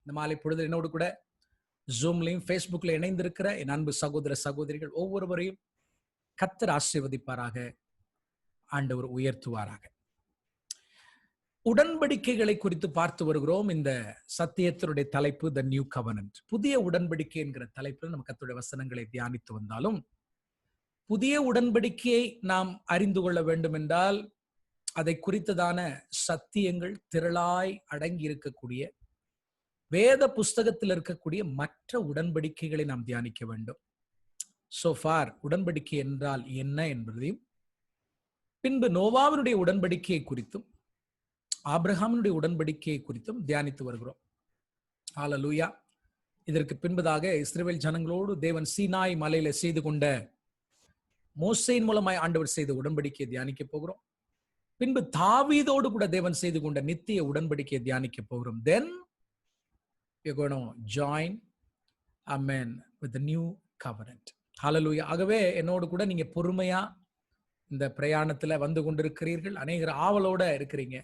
இந்த மாலை பொழுது என்னோடு கூட ஜூம்லையும் ஃபேஸ்புக்ல இணைந்திருக்கிற என் அன்பு சகோதர சகோதரிகள் ஒவ்வொருவரையும் கர்த்தர் ஆசீர்வதிப்பாராக, ஆண்டவர் உயர்த்துவாராக. உடன்படிக்கைகளை குறித்து பார்த்து வருகிறோம். இந்த சத்தியத்தினுடைய தலைப்பு த நியூ கவனன்ட், புதிய உடன்படிக்கை என்கிற தலைப்பில் நம்ம கர்த்தருடைய வசனங்களை தியானித்து வந்தாலும், புதிய உடன்படிக்கையை நாம் அறிந்து கொள்ள வேண்டும் என்றால் அதை குறித்ததான சத்தியங்கள் திரளாய் அடங்கி இருக்கக்கூடிய வேத புஸ்தகத்தில் இருக்கக்கூடிய மற்ற உடன்படிக்கைகளை நாம் தியானிக்க வேண்டும். சோ ஃபார் உடன்படிக்கை என்றால் என்ன என்பதையும், பின்பு நோவாவினுடைய உடன்படிக்கையை குறித்தும் ஆபிரகாமினுடைய உடன்படிக்கையை குறித்தும் தியானித்து வருகிறோம். ஹல்லேலூயா. இதற்கு பின்பதாக இஸ்ரவேல் ஜனங்களோடு தேவன் சீனாய் மலையில செய்து கொண்ட மோசேயின் மூலமாய் ஆண்டவர் செய்த உடன்படிக்கையை தியானிக்க போகிறோம். பின்பு தாவீதோடு கூட தேவன் செய்து கொண்ட நித்திய உடன்படிக்கையை தியானிக்க போகிறோம். Then we're going to join, amen, with the new covenant. Hallelujah. ஆகவே என்னோடு கூட நீங்க பொறுமையா இந்த பிரயாணத்துல வந்து கொண்டிருக்கிறீர்கள். அநேகர் ஆவலோட இருக்கிறீங்க.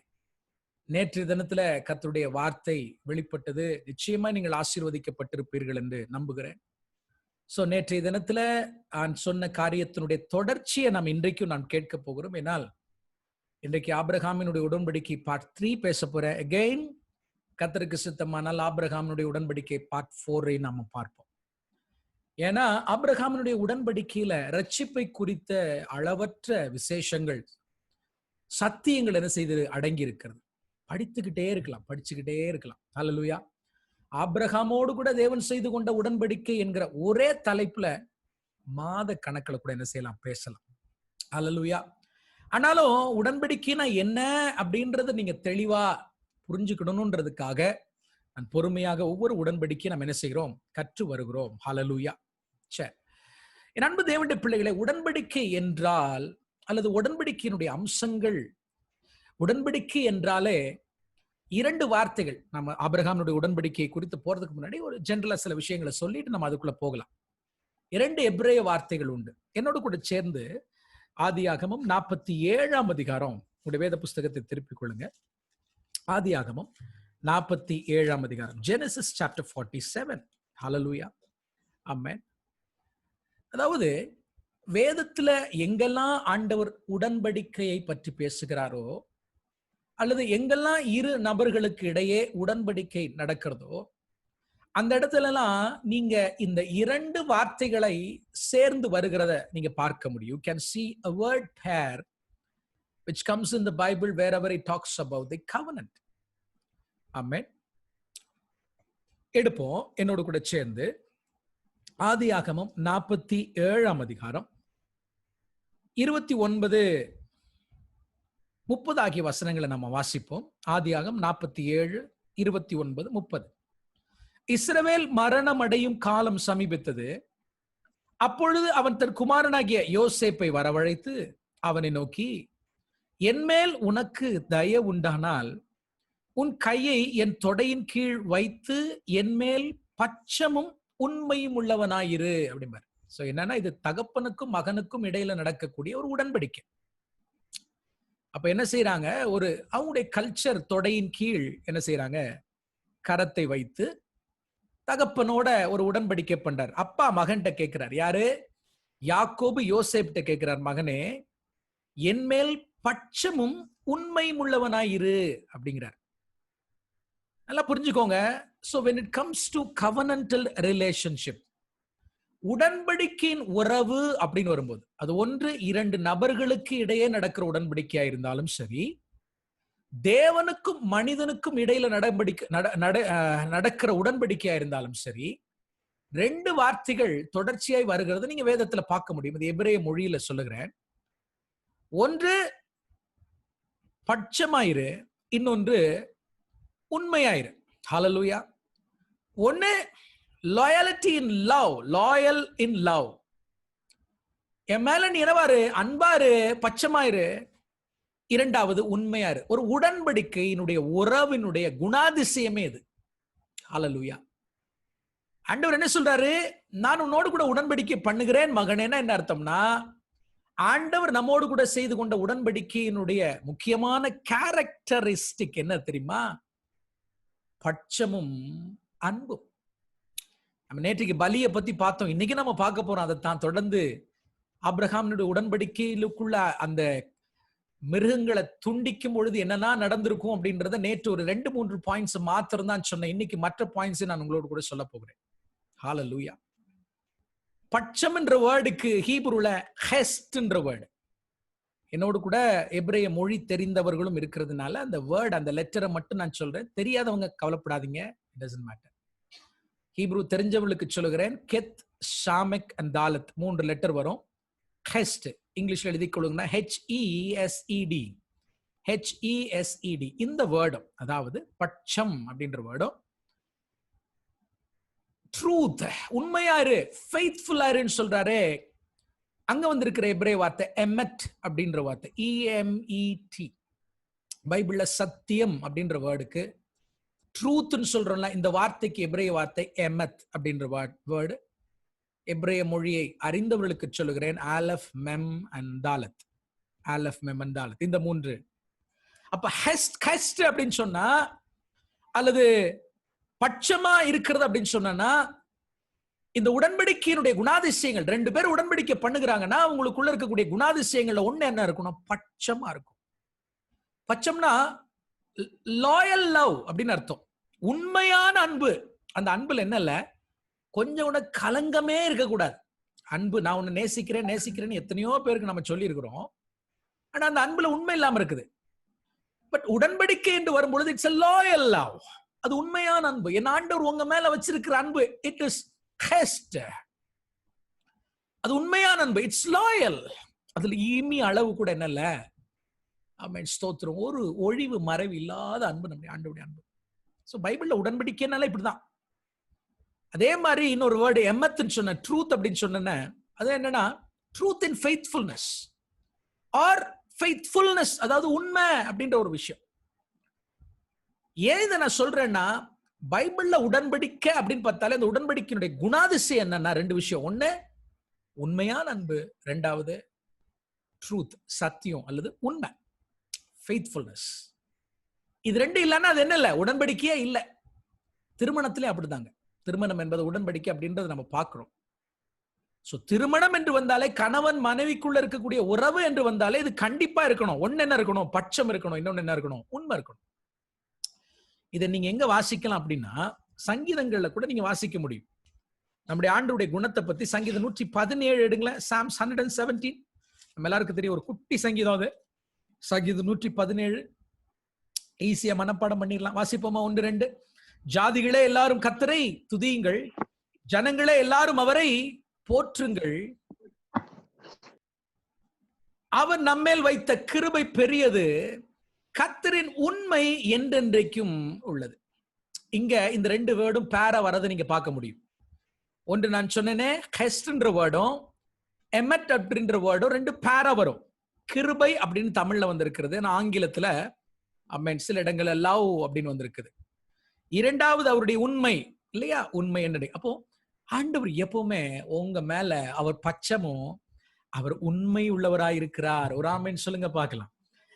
நேற்று தினத்துல கர்த்தருடைய வார்த்தை வெளிப்பட்டது. நிச்சயமா நீங்கள் ஆசீர்வதிக்கப்பட்டிருப்பீர்கள் என்று நம்புகிறேன். சோ நேற்றைய தினத்துல நான் சொன்ன காரியத்தினுடைய தொடர்ச்சியை நாம் இன்றைக்கும் நான் கேட்க போகிறோம். ஏனால் இன்றைக்கு ஆபிரகாமினுடைய உடன்படிக்கை பார்ட் 3 பேச போறேன். அகெயின் கர்த்தருக்கு சித்தமானால் ஆபிரகாமினுடைய உடன்படிக்கை பார்ட் 4 நாம பார்ப்போம். ஏன்னா ஆபிரகாமினுடைய உடன்படிக்கையில ரட்சிப்பை குறித்த அளவற்ற விசேஷங்கள், சத்தியங்கள் என்ன செய்து அடங்கி இருக்கிறது. படிச்சுக்கிட்டே இருக்கலாம். ஹல்லேலூயா. ஆபிரகாமோடு கூட தேவன் செய்து கொண்ட உடன்படிக்கை என்கிற ஒரே தலைப்புல மாத கணக்குல கூட என்ன செய்யலாம், பேசலாம். ஹல்லேலூயா. ஆனாலும் உடன்படிக்கைனா என்ன அப்படின்றத நீங்க தெளிவா புரிஞ்சுக்கணும்ன்றதுக்காக நான் பொறுமையாக ஒவ்வொரு உடன்படிக்கையை நம்ம என்ன செய்கிறோம், கற்று வருகிறோம். ஹல்லேலூயா. சரி, என் அன்பு தேவனுடைய பிள்ளைகளை, உடன்படிக்கை என்றால் அல்லது உடன்படிக்கையினுடைய அம்சங்கள், உடன்படிக்கை என்றாலே 2 வார்த்தைகள். நம்ம ஆபிரகாமுடைய உடன்படிக்கையை குறித்து போறதுக்கு முன்னாடி ஒரு ஜெனரலா சில விஷயங்களை சொல்லிட்டு நம்ம அதுக்குள்ள போகலாம். 2 எபிரேய வார்த்தைகள் உண்டு. என்னோடு கூட சேர்ந்து ஆதியாகமம் 47ஆம் அதிகாரம், உங்களுடைய வேத புஸ்தகத்தை திருப்பிக் கொள்ளுங்க. ஆதியாகமம் 47ஆம் அதிகாரம், Genesis chapter 47. ஹல்லேலூயா. ஆமென். அதாவது வேதத்துல எங்கெல்லாம் ஆண்டவர் உடன்படிக்கையை பற்றி பேசுகிறாரோ, அல்லது எங்கெல்லாம் 2 நபர்களுக்கு இடையே உடன்படிக்கை நடக்கிறதோ, அந்த இடத்துல எல்லாம் நீங்க இந்த 2 வார்த்தைகளை சேர்ந்து வருகிறத நீங்க பார்க்க முடியும். You can see a word pair which comes in the Bible wherever it talks about the covenant. Amen. எடுப்போம் என்னோடு கூட சேர்ந்து ஆதியாகமம் 47ஆம் அதிகாரம் 29, 30 ஆகிய வசனங்களை நம்ம வாசிப்போம். ஆதியாகமம் 47, 29, 30. இஸ்ரவேல் மரணம் அடையும் காலம் சமீபித்தது. அப்பொழுது அவன் தன் குமாரனாகிய யோசேப்பை வரவழைத்து அவனை நோக்கி, என்மேல் உனக்கு தயவு உண்டானால் உன் கையை என் தொடையின் கீழ் வைத்து என்மேல் பட்சமும் உண்மையும் உள்ளவனாயிரு அப்படிம்பாரு. சோ என்னன்னா, இது தகப்பனுக்கும் மகனுக்கும் இடையில நடக்கக்கூடிய ஒரு உடன்படிக்கை. அப்ப என்ன செய்யறாங்க, ஒரு அவங்களுடைய கல்ச்சர், தொடையின் கீழ் என்ன செய்யறாங்க, கரத்தை வைத்து தகப்பனோட ஒரு உடன்படிக்கை பண்றார். அப்பா மகன்கிட்ட கேட்கிறார். யாரு? யாக்கோபு யோசேப்கிட்ட கேட்கிறார், மகனே என்மேல் பட்சமும் உண்மையும் உள்ளவனாயிரு அப்படிங்கிறார். நல்லா புரிஞ்சுக்கோங்க. So when it comes to covenantal relationship, உடன்படிக்கையின் உறவு அப்படின்னு வரும்போது, அது 1-2 நபர்களுக்கு இடையே நடக்கிற உடன்படிக்கையா இருந்தாலும் சரி, தேவனுக்கும் மனிதனுக்கும் இடையில நடக்கிற உடன்படிக்கையா இருந்தாலும் சரி, 2 வார்த்தைகள் தொடர்ச்சியாய் வருகிறது நீங்க வேதத்துல பார்க்க முடியும். இது எபிரேய மொழியில சொல்லுகிறேன். ஒன்று பட்சமாயிரு, இன்னொன்று உண்மையாயிரு. ஹல்லேலூயா. ஒன்னு loyalty in love, loyal in love. என் மேல நீ என்னவாரு, அன்பாரு, பட்சமாயிரு. 2வது உண்மையாரு. ஒரு உடன்படிக்கையினுடைய உறவினுடைய குணாதிசயமே இது. ஹல்லேலூயா. ஆண்டவர் என்ன சொல்றாரு, நான் உன்னோடு கூட உடன்படிக்கை பண்ணுகிறேன் மகனேன்னா என்ன அர்த்தம்னா, ஆண்டவர் நம்மோடு கூட செய்து கொண்ட உடன்படிக்கையினுடைய முக்கியமான கேரக்டரிஸ்டிக் என்ன தெரியுமா? பட்சமும் அன்பும். நம்ம நேற்றைக்கு பலியை பத்தி பார்த்தோம், இன்னைக்கு நம்ம பார்க்க போறோம். அதை தான் தொடர்ந்து ஆபிரகாமினுடைய உடன்படிக்கையிலுக்குள்ள அந்த மிருகங்களை துண்டிக்கும் பொழுது என்னென்ன நடந்திருக்கும் அப்படின்றத நேற்று ஒரு 2-3 பாயிண்ட்ஸ் மாத்திரம் தான் சொன்னேன். இன்னைக்கு மற்ற பாயிண்ட்ஸ் நான் உங்களோட கூட சொல்ல போகிறேன். ஹல்லேலூயா. பட்சம் என்ற வேர்டுக்கு ஹீப்ருல ஹெஸ்ட் என்ற வேர்டு. என்னோடு கூட எபிரேய மொழி தெரிந்தவர்களும் இருக்கிறதுனால அந்த வேர்டு, அந்த லெட்டரை மட்டும் நான் சொல்றேன். தெரியாதவங்க கவலைப்படாதீங்க, இட் டசன்ட் மேட்டர். ஹீப்ரு தெரிஞ்சவங்களுக்கு சொல்லுகிறேன். கெத், ஷாமெக் அண்ட் தாலத் 3 லெட்டர் வரும். ஹெஸ்ட் இங்கிலீஷ்ல எழுதி கொள்ளுங்கன்னா HESED. HESED இந்த வேர்டும், அதாவது பட்சம் அப்படின்ற வேர்டும், ட்ரூத் உண்மையாரு, ஃபெய்த்ஃபுல்லா இருன்னு சொல்றாரு. அங்க வந்திருக்கிற எபிரேய வார்த்தை எமெட் அப்படின்ற வார்த்தை, EMET. பைபிள்ல சத்தியம் அப்படின்ற வேர்டுக்கு ட்ரூத்னு சொல்றோம்ல, இந்த வார்த்தைக்கு எபிரேய வார்த்தை எமெத் அப்படின்ற வேர்டு. எபிரேய மொழியை அறிந்தவர்களுக்கு சொல்லுகிறேன், ஆலஃப் மெம் அண்ட் தாலத். ஆலஃப் மெம் அண்ட் தாலத் இந்த 3. அப்ப ஹெஸ்ட் அப்படின்னு சொன்னா, அல்லது பட்சமா இருக்கிறது அப்படின்னு சொன்னா, இந்த உடன்படிக்கையினுடைய குணாதிசயங்கள், 2 பேர் உடன்படிக்கை பண்ணுகிறாங்கன்னா உங்களுக்குள்ள இருக்கக்கூடிய குணாதிசயங்கள்ல ஒண்ணு என்ன இருக்கணும்? பட்சமா இருக்கும். பட்சம்னா லாயல் லவ் அப்படின்னு அர்த்தம். உண்மையான அன்பு. அந்த அன்புல என்ன இல்ல, கொஞ்சம் கூட கலங்கமே இருக்கக்கூடாது. அன்பு, நான் உன்னை நேசிக்கிறேன்னு எத்தனையோ பேருக்கு நம்ம சொல்லி இருக்கிறோம். ஆனா அந்த அன்புல உண்மை இல்லாம இருக்குது. பட் உடன்படிக்கை என்று வரும்பொழுது இட்ஸ் a loyal love. அது உண்மையான அன்பு. என் ஆண்டவர் உங்க மேல வச்சிருக்கிற அன்பு, இட் இஸ் ஹெஸ்ட். அது உண்மையான அன்பு, இட்ஸ் லாயல். அதுல ஈமி அளவு கூட என்ன இல்ல. ஆமென், ஸ்தோத்திரம். ஒரு ஒழிவு மறைவு இல்லாத அன்பு நம்முடைய ஆண்டவருடைய அன்பு. சோ பைபிள்ல உடன்படிக்கைனால இப்படிதான். அதே மாதிரி இன்னொரு வேர்டு எம்மத்னு சொன்ன, ட்ரூத் அப்படின்னு சொன்ன, அது என்னன்னா truth in faithfulness or faithfulness, அதாவது உண்மை அப்படின்ற ஒரு விஷயம். ஏன் இதை நான் சொல்றேன்னா, பைபிள்ல உடன்படிக்கை அப்படின்னு பார்த்தாலே அந்த உடன்படிக்கையினுடைய குணாதிசயம் என்னன்னா 2 விஷயம். ஒண்ணு உண்மையான அன்பு, 2வது ட்ரூத், சத்தியம் அல்லது உண்மை, ஃபெய்த்ஃபுல்னஸ். இது 2 இல்லைன்னா அது என்ன இல்லை, உடன்படிக்கையே இல்லை. திருமணத்திலே அப்படிதாங்க. திருமணம் என்பது உடன்படிக்கை அப்படின்றத நம்ம பார்க்கிறோம். சோ திருமணம் என்று வந்தாலே, கணவன் மனைவிக்குள்ள இருக்கக்கூடிய உறவு என்று வந்தாலே இது கண்டிப்பா இருக்கணும். ஒன்னு என்ன இருக்கணும்? பட்சம் இருக்கணும். இன்னொன்னு என்ன இருக்கணும்? உண்மை இருக்கணும். இதை நீங்க எங்க வாசிக்கலாம் அப்படின்னா, சங்கீதங்கள்ல கூட நீங்க வாசிக்க முடியும். நம்முடைய ஆண்டவருடைய குணத்தை பத்தி சங்கீதம் 117 எடுங்களேன். Psalms 117 நம்ம எல்லாருக்கும் தெரியும், ஒரு குட்டி சங்கீதம் அது. சங்கீதம் 117 ஈஸியா மனப்பாடம் பண்ணிடலாம். வாசிப்போமா? 1-2. ஜாதிகளே எல்லாரும் கர்த்தரை துதியுங்கள், ஜனங்களே எல்லாரும் அவரை போற்றுங்கள். அவர் நம்மேல் வைத்த கிருபை பெரியது, கர்த்தரின் உண்மை என்றென்றைக்கும் உள்ளது. இங்க இந்த 2 வேர்டும் பேரா வரதை நீங்க பார்க்க முடியும். ஒன்று நான் சொன்னேனே, ஹெஸ்ட்ன்ற வேர்டும் எமெட் அப்படின்ற வேர்டும் 2 பேரா வரும். கிருபை அப்படின்னு தமிழ்ல வந்திருக்கிறது, ஆங்கிலத்துல சில இடங்கள்ல லவ் அப்படின்னு வந்திருக்குது. 2வது அவருடைய உண்மை இல்லையா, உண்மை என்ன. அப்போ ஆண்டவர் எப்பவுமே உங்க மேல அவர் பட்சமும், அவர் உண்மை உள்ளவராயிருக்கிறார். ஒரு ஆமென் சொல்லுங்க பார்க்கலாம்.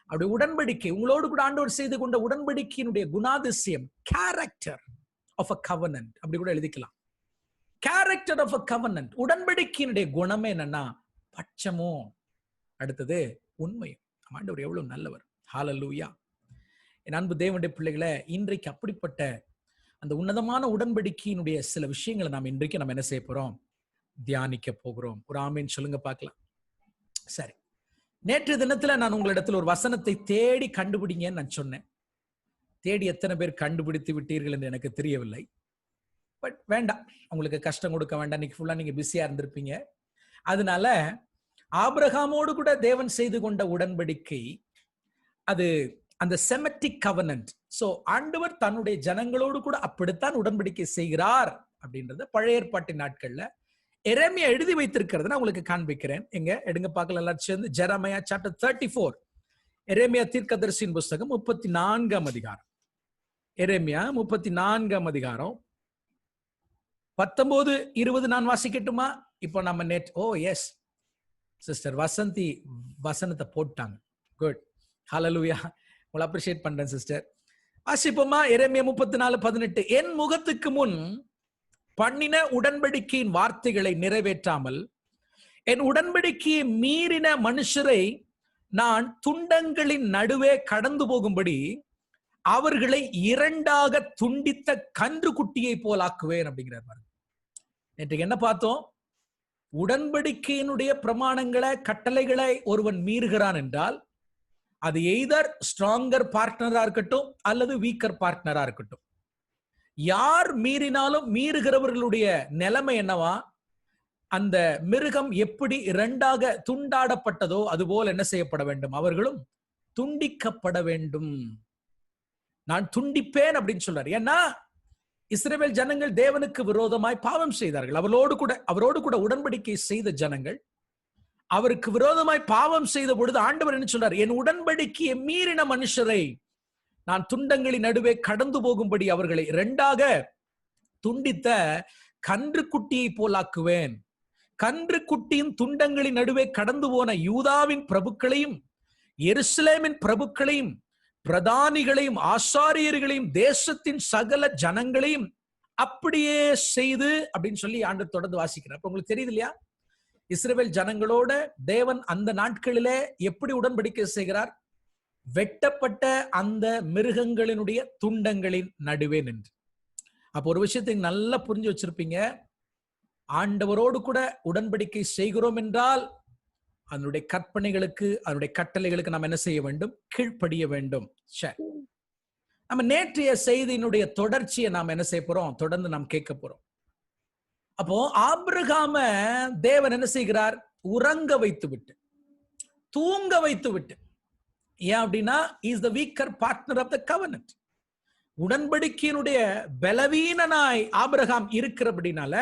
அப்படி உடன்படிக்கை, உங்களோடு கூட ஆண்டவர் செய்து கொண்ட உடன்படிக்கையினுடைய குணாதிசயம், கேரக்டர் ஆஃப் அ கவனன்ட் அப்படி கூட எழுதிக்கலாம். கேரக்டர் ஆஃப் அ கவனன்ட், உடன்படிக்கையினுடைய குணமே என்னன்னா பட்சமும், அடுத்தது உண்மையும். ஆண்டவர் எவ்வளவு நல்லவர். ஹல்லேலூயா. என் அன்பு தேவனுடைய பிள்ளைகளை, இன்றைக்கு அப்படிப்பட்ட அந்த உன்னதமான உடன்படிக்கையினுடைய சில விஷயங்களை நாம் இன்றைக்கு நம்ம என்ன செய்ய போறோம்? தியானிக்க போகிறோம். ஒரு ஆமீன் சொல்லுங்க பார்க்கலாம். சரி, நேற்று தினத்துல நான் உங்களிடத்தில் ஒரு வசனத்தை தேடி கண்டுபிடிங்கன்னு நான் சொன்னேன். தேடி எத்தனை பேர் கண்டுபிடித்து விட்டீர்கள் என்று எனக்கு தெரியவில்லை. பட் வேண்டாம், உங்களுக்கு கஷ்டம் கொடுக்க வேண்டாம். இன்னைக்கு ஃபுல்லா நீங்க பிஸியா இருந்திருப்பீங்க. அதனால ஆபிரகாமோடு கூட தேவன் செய்து கொண்ட உடன்படிக்கை, அது அந்த செமெட்டிக் கவனன்ட். சோ ஆண்டவர் தன்னுடைய ஜனங்களோடு கூட அப்படித்தான் உடன்படிக்கை செய்கிறார் அப்படின்றத பழைய ஏற்பாட்டின் நாட்கள்ல எரேமியா எழுதி வைத்திருக்கிறது நான் உங்களுக்கு காண்பிக்கிறேன். எங்க எடுங்க பார்க்கலாம் எல்லாரும் சேர்ந்து. ஜெரமையா சாப்டர் 34, எரேமியா தீர்க்கதரிசியின் புஸ்தகம் 34ஆம் அதிகாரம். எரேமியா 34ஆம் அதிகாரம் 19-20 நான் வாசிக்கட்டுமா? இப்போ நம்ம எஸ் சிஸ்டர் வசந்தி வசனத்தை போட்டாங்க. குட், ஹல்லேலூயா. உங்களை அப்ரிஷியேட் பண்றேன் சிஸ்டர். வாசிப்போமா? எரேமியா 34:18. என் முகத்துக்கு முன் பண்ணின உடன்படிக்கையின் வார்த்தைகளை நிறைவேற்றாமல் என் உடன்படிக்கையை மீறின மனுஷரை நான் துண்டங்களின் நடுவே கடந்து போகும்படி அவர்களை இரண்டாக துண்டித்த கன்று குட்டியை போலாக்குவேன் அப்படிங்கிறார். நேற்று என்ன பார்த்தோம்? உடன்படிக்கையினுடைய பிரமாணங்களை, கட்டளைகளை ஒருவன் மீறுகிறான் என்றால் அது எய்தர் ஸ்ட்ராங்கர் பார்ட்னரா இருக்கட்டும் அல்லது வீக்கர் பார்ட்னரா இருக்கட்டும், யார் மீறினாலும் மீறுகிறவர்களுடைய நிலைமை என்னவா? அந்த மிருகம் எப்படி இரண்டாக துண்டாடப்பட்டதோ அதுபோல் என்ன செய்யப்பட வேண்டும்? அவர்களும் துண்டிக்கப்பட வேண்டும். நான் துண்டிப்பேன் அப்படின்னு சொல்றாரு. ஏன்னா இஸ்ரவேல் ஜனங்கள் தேவனுக்கு விரோதமாய் பாவம் செய்தார்கள். அவரோடு கூட உடன்படிக்கை செய்த ஜனங்கள் அவருக்கு விரோதமாய் பாவம் செய்த பொழுது ஆண்டவர் என்ன சொல்றார்? என் உடன்படிக்கையை மீறின மனுஷரை நான் துண்டங்களின் நடுவே கடந்து போகும்படி அவர்களை இரண்டாக துண்டித்த கன்று குட்டியை போலாக்குவேன். கன்று குட்டியின் துண்டங்களின் நடுவே கடந்து போன யூதாவின் பிரபுக்களையும் எருசலேமின் பிரபுக்களையும் பிரதானிகளையும் ஆசாரியர்களையும் தேசத்தின் சகல ஜனங்களையும் அப்படியே செய்து அப்படின்னு சொல்லி ஆண்டவர் தொடர்ந்து வாசிக்கிறார். அப்ப உங்களுக்கு தெரியுது இல்லையா? இஸ்ரவேல் ஜனங்களோட தேவன் அந்த நாட்களிலே எப்படி உடன்படிக்கை செய்கிறார்? வெட்டப்பட்ட அந்த மிருகங்களினுடைய துண்டங்களின் நடுவே நின்று. அப்ப ஒரு விஷயத்தை நல்லா புரிஞ்சு வச்சிருப்பீங்க. ஆண்டவரோடு கூட உடன்படிக்கை செய்கிறோம் என்றால் அதனுடைய கற்பனைகளுக்கு, அதனுடைய கட்டளைகளுக்கு நாம் என்ன செய்ய வேண்டும்? கீழ்ப்படிய வேண்டும். நம்ம நேற்றைய செய்தியினுடைய தொடர்ச்சியை நாம் என்ன செய்ய போறோம்? தொடர்ந்து நாம் கேட்க போறோம். அப்போ ஆபிரகாம தேவன் என்ன செய்கிறார்? உறங்க வைத்து விட்டு, தூங்க வைத்து விட்டு. ஏன் அப்படின்னா is the weaker partner of the கவர்னன்ட். உடன்படிக்கையினுடைய பலவீனனாய் Abraham இருக்கிறபடினால,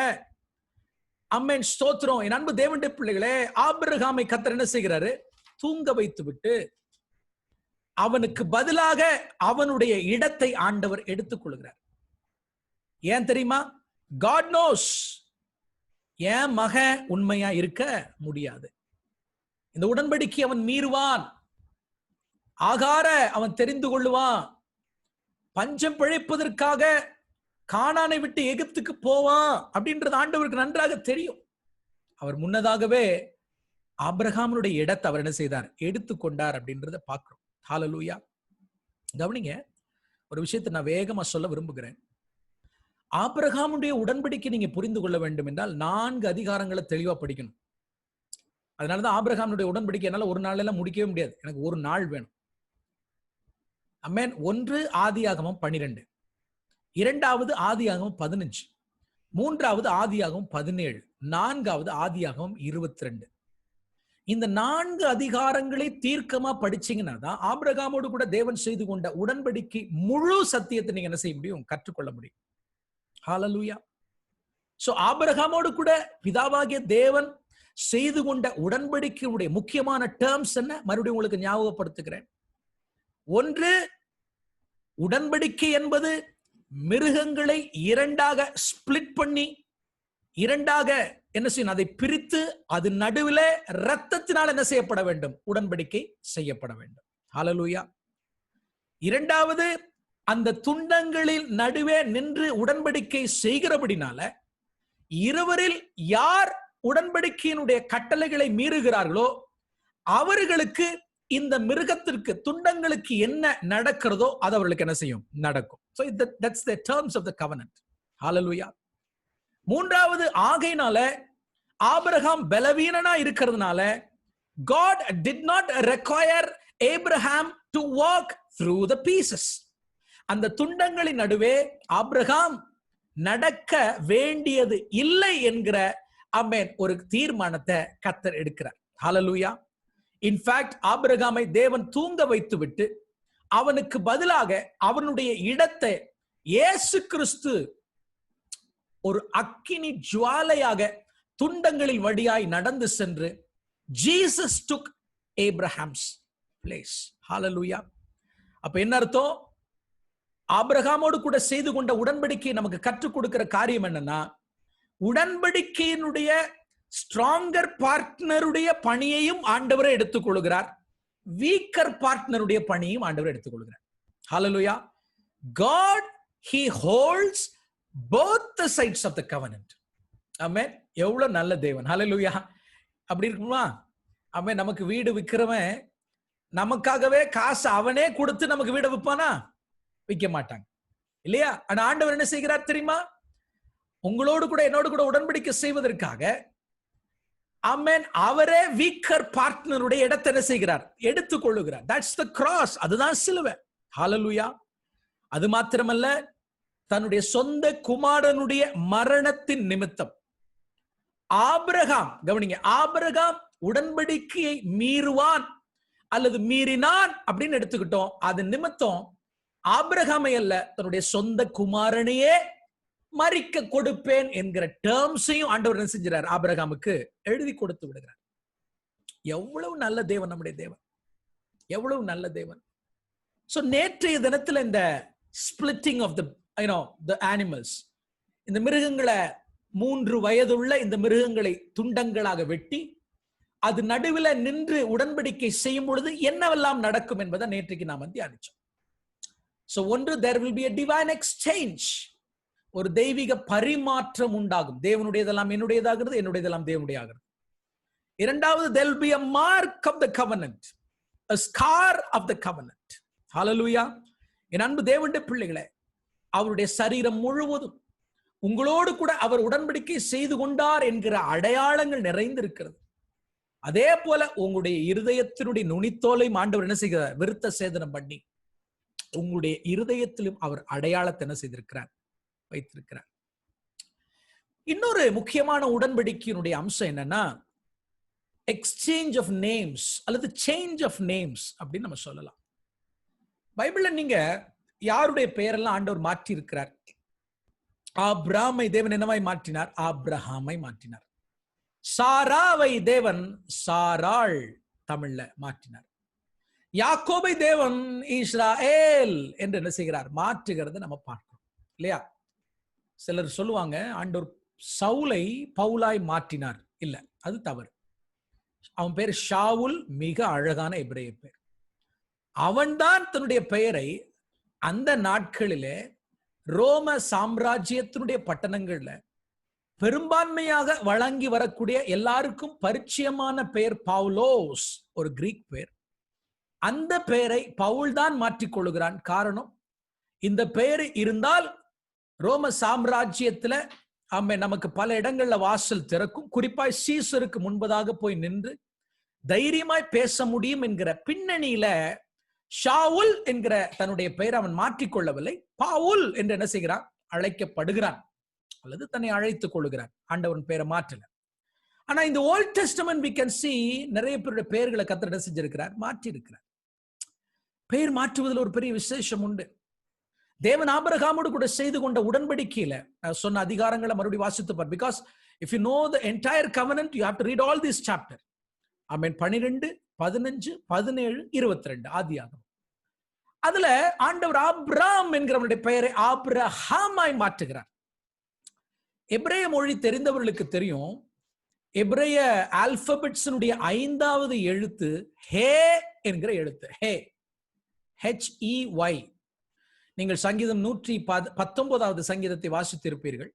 அம்மேன் ஸ்தோத்திரம். என் அன்பு தேவனுடைய பிள்ளைகளே, ஆபிரகாமை கர்த்தர் என்ன செய்கிறாரு? தூங்க வைத்து விட்டு அவனுக்கு பதிலாக அவனுடைய இடத்தை ஆண்டவர் எடுத்துக் கொள்கிறார். ஏன் தெரியுமா? God knows என் மகன் உண்மையா இருக்க முடியாது. இந்த உடன்படிக்கை அவன் மீறுவான், ஆகார அவன் தெரிந்து கொள்ளுவான், பஞ்சம் பிழைப்பதற்காக கானானை விட்டு எகிப்துக்கு போவான் அப்படின்றது ஆண்டவருக்கு நன்றாக தெரியும். அவர் முன்னதாகவே ஆபிரகாமுடைய இடத்தை அவர் என்ன செய்தார்? எடுத்துக்கொண்டார் அப்படின்றத பார்க்கிறோம். ஹல்லேலூயா. கவனிங்க, ஒரு விஷயத்தை நான் வேகமா சொல்ல விரும்புகிறேன். ஆபிரகாமுடைய உடன்படிக்கை நீங்க புரிந்து கொள்ள வேண்டும் என்றால் 4 அதிகாரங்களை தெளிவா படிக்கணும். அதனாலதான் ஆபிரகாமுடைய உடன்படிக்கை என்னால ஒரு நாள்ல முடிக்கவே முடியாது. எனக்கு ஒரு நாள் வேணும். ஆமென். 1 ஆதியாகமம் 12, 2வது ஆதியாகமம் 15, 3வது ஆதியாகமம் 17, 4வது ஆதியாகமம் 22. இந்த 4 அதிகாரங்களை தீர்க்கமா படிச்சீங்கன்னா தான் ஆபிரகாமோடு கூட தேவன் செய்து கொண்ட உடன்படிக்கை முழு சத்தியத்தை நீங்க என்ன செய்ய முடியும்? கற்றுக்கொள்ள முடியும். ஹல்லேலூயா. சோ ஆபிரகாமோடு கூட பிதாவாகிய தேவன் செய்து கொண்ட உடன்படிக்கையுடைய முக்கியமான டேர்ம்ஸ் என்ன? மறுபடியும் உங்களுக்கு ஞாபகப்படுத்துகிறேன். 1, உடன்படிக்கை என்பது மிருகங்களை இரண்டாக ஸ்பிளிட் பண்ணி, இரண்டாக என்ன செய்யணும்? அதை பிரித்து அது நடுவில் இரத்தத்தினால் என்ன செய்யப்பட வேண்டும்? உடன்படிக்கை செய்யப்பட வேண்டும். ஹல்லேலூயா. 2வது, அந்த துண்டங்களில் நடுவே நின்று உடன்படிக்கை செய்கிறபடினால இருவரில் யார் உடன்படிக்கையினுடைய கட்டளைகளை மீறுகிறார்களோ அவர்களுக்கு இந்த மிருகத்திற்கு, துண்டங்களுக்கு என்ன நடக்கிறதோ அது அவர்களுக்கு என்ன செய்யும்? நடக்கும். So that's the terms of the covenant. Hallelujah. 3வது, ஆகையினால ஆபிரகாம் பலவீனனா இருக்கிறதுனால God did not require Abraham to walk through the pieces. அந்த துண்டங்களின் நடுவே ஆபிரகாம் நடக்க வேண்டியது இல்லை என்கிற ஆமென் ஒரு தீர்மானத்தை கர்த்தர் எடுக்கிறார். ஹல்லேலூயா. இன்ஃபேக்ட் ஆபிரகாமை தேவன் தூங்க வைத்து விட்டு அவனுக்கு பதிலாக அவனுடைய இடத்தை இயேசு கிறிஸ்து ஒரு அக்கினி ஜுவாலையாக துண்டங்களில் வழியாய் நடந்து சென்று Jesus took Abraham's place. Hallelujah. அப்ப என்ன அர்த்தம்? ஆபிரகாமோடு கூட செய்து கொண்ட உடன்படிக்கை நமக்கு கற்றுக் கொடுக்கிற காரியம் என்னன்னா, உடன்படிக்கையினுடைய ஸ்ட்ராங்கர் பார்ட்னருடைய பணியையும் ஆண்டவரே எடுத்துக் கொள்கிறார், வீக்கர் பார்ட்னருடைய பணியும் ஆண்டவர் எடுத்துக் கொள்கிறார். ஹல்லேலூயா. God, he holds both the sides of the covenant. ஆமென். எவ்வளவு நல்ல தேவன். ஹalleluya. அப்படி இருக்குமா? ஆமென். நமக்கு வீடு விக்கிறவன் நமக்காகவே காசு அவனே கொடுத்து நமக்கு வீடு விற்பானா? விற்க மாட்டாங்க இல்லையா? ஆனா ஆண்டவர் என்ன செய்கிறார் தெரியுமா? உங்களோடு கூட என்னோடு கூட உடன்படிக்கை செய்வதற்காக ஆமென் அவரே வீக்கர் பார்ட்னருடைய இடத்தை என்ன செய்கிறார்? எடுத்துக் கொள்ளுகிறார். That's the cross. அதுதான் சிலுவை. ஹalleluya. அது மாத்திரமல்ல, தன்னுடைய சொந்த குமாரனுடைய மரணத்தின் நிமித்தம் ஆபிரகாம், கவனிங்க, ஆபிரகாம் உடன்படிக்கையை மீறுவான் அல்லது மீறினான் அப்படின்னு எடுத்துக்கிட்டோம். அது நிமித்தம் ஆபிரகாமை அல்ல, தன்னுடைய சொந்த குமாரனையே மரிக்க கொடுப்பேன் என்கிற டேர்ம்ஸையும் ஆண்டவர் என்ன செஞ்சார்? ஆபிரகாமுக்கு எழுதி கொடுத்து விடுகிறார். எவ்வளவு நல்ல தேவன் நம்முடைய தேவன், எவ்வளவு நல்ல தேவன். சோ நேற்றைய தினத்துல இந்த ஸ்பிளிட்டிங் ஆஃப் the animals, இந்த மிருகங்களை 3 வயதுள்ள இந்த மிருகங்களை துண்டங்களாக வெட்டி அது நடுவில் நின்று உடன்படிக்கை செய்யும் பொழுது என்னவெல்லாம் நடக்கும் என்பதை நேற்றைக்கு நாம் தியானிச்சோம். சோ ஒன்று, there will be a divine exchange, ஒரு தெய்வீக பரிமாற்றம் உண்டாகும். தேவனுடையதெல்லாம் என்னுடையதாகிறது, என்னுடையதெல்லாம் தேவனுடையதாகிறது. இரண்டாவது, there will be a mark of the covenant, a scar of the covenant. Hallelujah. என் அன்பு தேவனுடைய பிள்ளைகளே, அவருடைய சரீரம் முழுவதும் உங்களோடு கூட அவர் உடன்படிக்கை செய்து கொண்டார் என்கிற அடையாளங்கள் நிறைந்திருக்கிறது. அதே போல உங்களுடைய இருதயத்தினுடைய நுனித்தோலை ஆண்டவர் என்ன செய்கிறார்? விருத்த சேதனம் பண்ணி உங்களுடைய இருதயத்திலும் அவர் அடையாளத்தை என்ன செய்திருக்கிறார்? வைத்திருக்கிறார். இன்னொரு முக்கியமான உடன்படிக்கையினுடைய அம்சம் என்னன்னா, எக்ஸ்சேஞ்ச் ஆஃப் நேம்ஸ் அல்லது சேஞ்ச் ஆஃப் நேம்ஸ் அப்படின்னு நம்ம சொல்லலாம். பைபிள்ல நீங்க யாருடைய பெயரெல்லாம் ஆண்டவர் மாற்றி இருக்கிறார்? ஆபிரகாமை தேவன் என்னவாய் மாற்றினார்? ஆபிரகாமை மாற்றினார். சாராவை தேவன் சாராள் தமிழ்ல மாற்றினார். யாக்கோபை தேவன் இஸ்ராயேல் என்று என்ன செய்கிறார்? மாற்றுகிறத நம்ம பார்க்கிறோம் இல்லையா? சிலர் சொல்லுவாங்க ஆண்டவர் சவுலை பவுலாய் மாற்றினார். இல்ல, அது தவறு. அவன் பேர் ஷாவுல், மிக அழகான எபிரேய பேர். அவன்தான் தன்னுடைய பெயரை அந்த நாட்களிலே ரோம சாம்ராஜ்யத்தினுடைய பட்டணங்கள்ல பெரும்பான்மையாக வழங்கி வரக்கூடிய எல்லாருக்கும் பரிச்சயமான பெயர் பவுலோஸ், ஒரு கிரீக் பெயர். அந்த பெயரை பவுல் தான் மாற்றிக்கொள்ளுகிறான். காரணம், இந்த பெயர் இருந்தால் ரோம சாம்ராஜ்யத்துல நமக்கு பல இடங்கள்ல வாசல் திறக்கும். குறிப்பாய் சீசருக்கு முன்பதாக போய் நின்று தைரியமாய் பேச முடியும் என்கிற பின்னணியில ஷாவுல் என்கிற தன்னுடைய பெயரை அவன் மாற்றிக்கொள்ளவில்லை. பவுல் என்று என்ன செய்கிறான்? அழைக்கப்படுகிறான் அல்லது தன்னை அழைத்துக் கொள்ளுகிறான். ஆண்டவன் பெயரை மாற்றல. ஆனா இந்த old testament we can see நிறைய பேருடைய பெயர்களை கர்த்தர் என்ன செஞ்சிருக்கிறார்? மாற்றி இருக்கிறார். பெயர் மாற்றுவதில் ஒரு பெரிய விசேஷம் உண்டு. தேவன் ஆபிரகாமோடு கூட செய்து கொண்ட உடன்படிக்கையில சொன்ன அதிகாரங்களை மறுபடியும் வாசித்து பார். Because if you know the entire covenant, you have to read all this chapter. ஆமென். 12, 15, 17, 22 ஆதியாகமம். அதுல ஆண்டவர் ஆபிரகாம் என்கிறவனுடைய பெயரை ஆபிரகாமாய் மாற்றுகிறார். எபிரேய மொழி தெரிந்தவர்களுக்கு தெரியும், எபிரேய ஆல்பபெட்ஸினுடைய 5வது எழுத்து ஹே என்கிற எழுத்து. ஹே, HEY. நீங்கள் சங்கீதம் 119வது சங்கீதத்தை வாசித்திருப்பீர்கள்.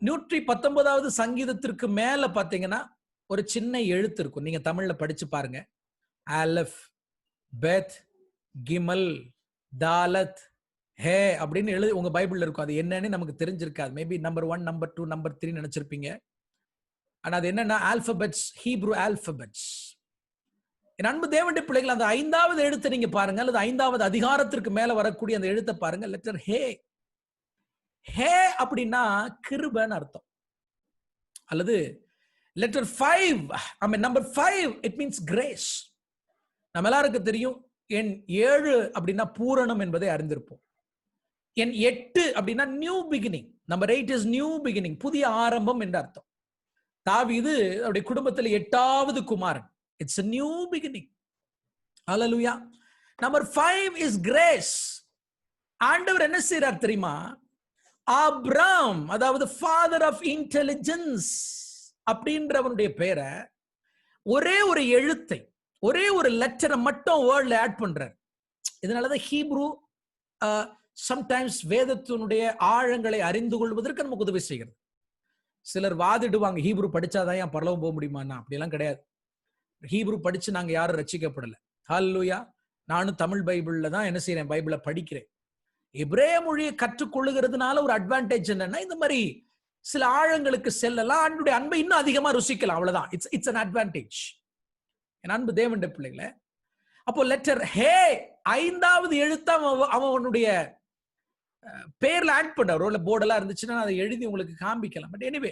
119வது சங்கீதத்திற்கு மேல பாத்தீங்கன்னா ஒரு சின்ன எழுத்து இருக்கும். நீங்க தமிழ்ல படிச்சு பாருங்க. அலஃப், பெத், கிமல், தாலத், ஹே அப்படின்னு எழுதி உங்க பைபிள்ல இருக்கும். அது என்னன்னு நமக்கு தெரிஞ்சிருக்காது. Maybe number 1, number 2, number 3 நினைச்சிருப்பீங்க. ஆனா அது என்னன்னா ஆல்பபெட்ஸ், ஹீப்ரு ஆல்பபெட்ஸ். என் அன்பு தேவனுடைய பிள்ளைகள், அந்த 5வது எழுத்தை நீங்க பாருங்க, அல்லது 5வது அதிகாரத்திற்கு மேல வரக்கூடிய அந்த எழுத்தை பாருங்க. லெட்டர் ஹே. ஹே அப்படின்னா கிருபைன்னு அர்த்தம். அல்லது letter 5, number 5, it means grace. நம்ம எல்லாருக்கும் தெரியும் எண் 7 அப்படின்னா பூரணம் என்பதை அறிந்திருப்போம். எண் 8 அப்படின்னா new beginning. Number 8 is new beginning, புதிய ஆரம்பம் என்று அர்த்தம். தாவீது அவருடைய குடும்பத்தில் 8வது குமாரன். It's a new beginning. Hallelujah. Number 5 is grace. ஆண்டவர் என்ன செய்றார் தெரியுமா? ஆபிரகாம், அதாவது ஃபாதர் ஆஃப் இன்டெலிஜென்ஸ் அப்படின்றவனுடைய பெயரை ஒரே ஒரு எழுத்தை, ஒரே ஒரு லெட்டரை மட்டும் வேர்ட்ல ஆட் பண்றார். இதனாலதான் ஹீப்ரு சம்டைம்ஸ் வேதத்தினுடைய ஆழங்களை அறிந்து கொள்வதற்கு நமக்கு உதவி செய்கிறது. சிலர் வாதிடுவாங்க, ஹீப்ரு படிச்சாதான் ஏன் பரலோகம் போக முடியுமான்னா. அப்படியெல்லாம் கிடையாது. ஹீப்ரு படிச்சு நாங்க யாரும் ரட்சிக்கப்படல. ஹல்லேலூயா. நானும் தமிழ் பைபிள்ல தான் என்ன செய்யறேன், பைபிளை படிக்கிறேன். எபிரேய மொழியை கற்றுக்கொள்ளுகிறதுனால ஒரு அட்வான்டேஜ் என்னன்னா, இந்த மாதிரி சில ஆழங்களுக்கு செல்லலாம், ஆண்டுடைய அன்பை இன்னும் அதிகமா ருசிக்கலாம். அவ்வளவுதான். It's an advantage. என் அன்பு தேவனுடைய பிள்ளைகளே, அப்போ லெட்டர் ஹே 5வது எழுத்து அவனுடைய பேர்ல ஆட் பண்றார். ரோல போர்டெல்லாம் இருந்துச்சுன்னா அதை எழுதி உங்களுக்கு காண்பிக்கலாம். பட் எனிவே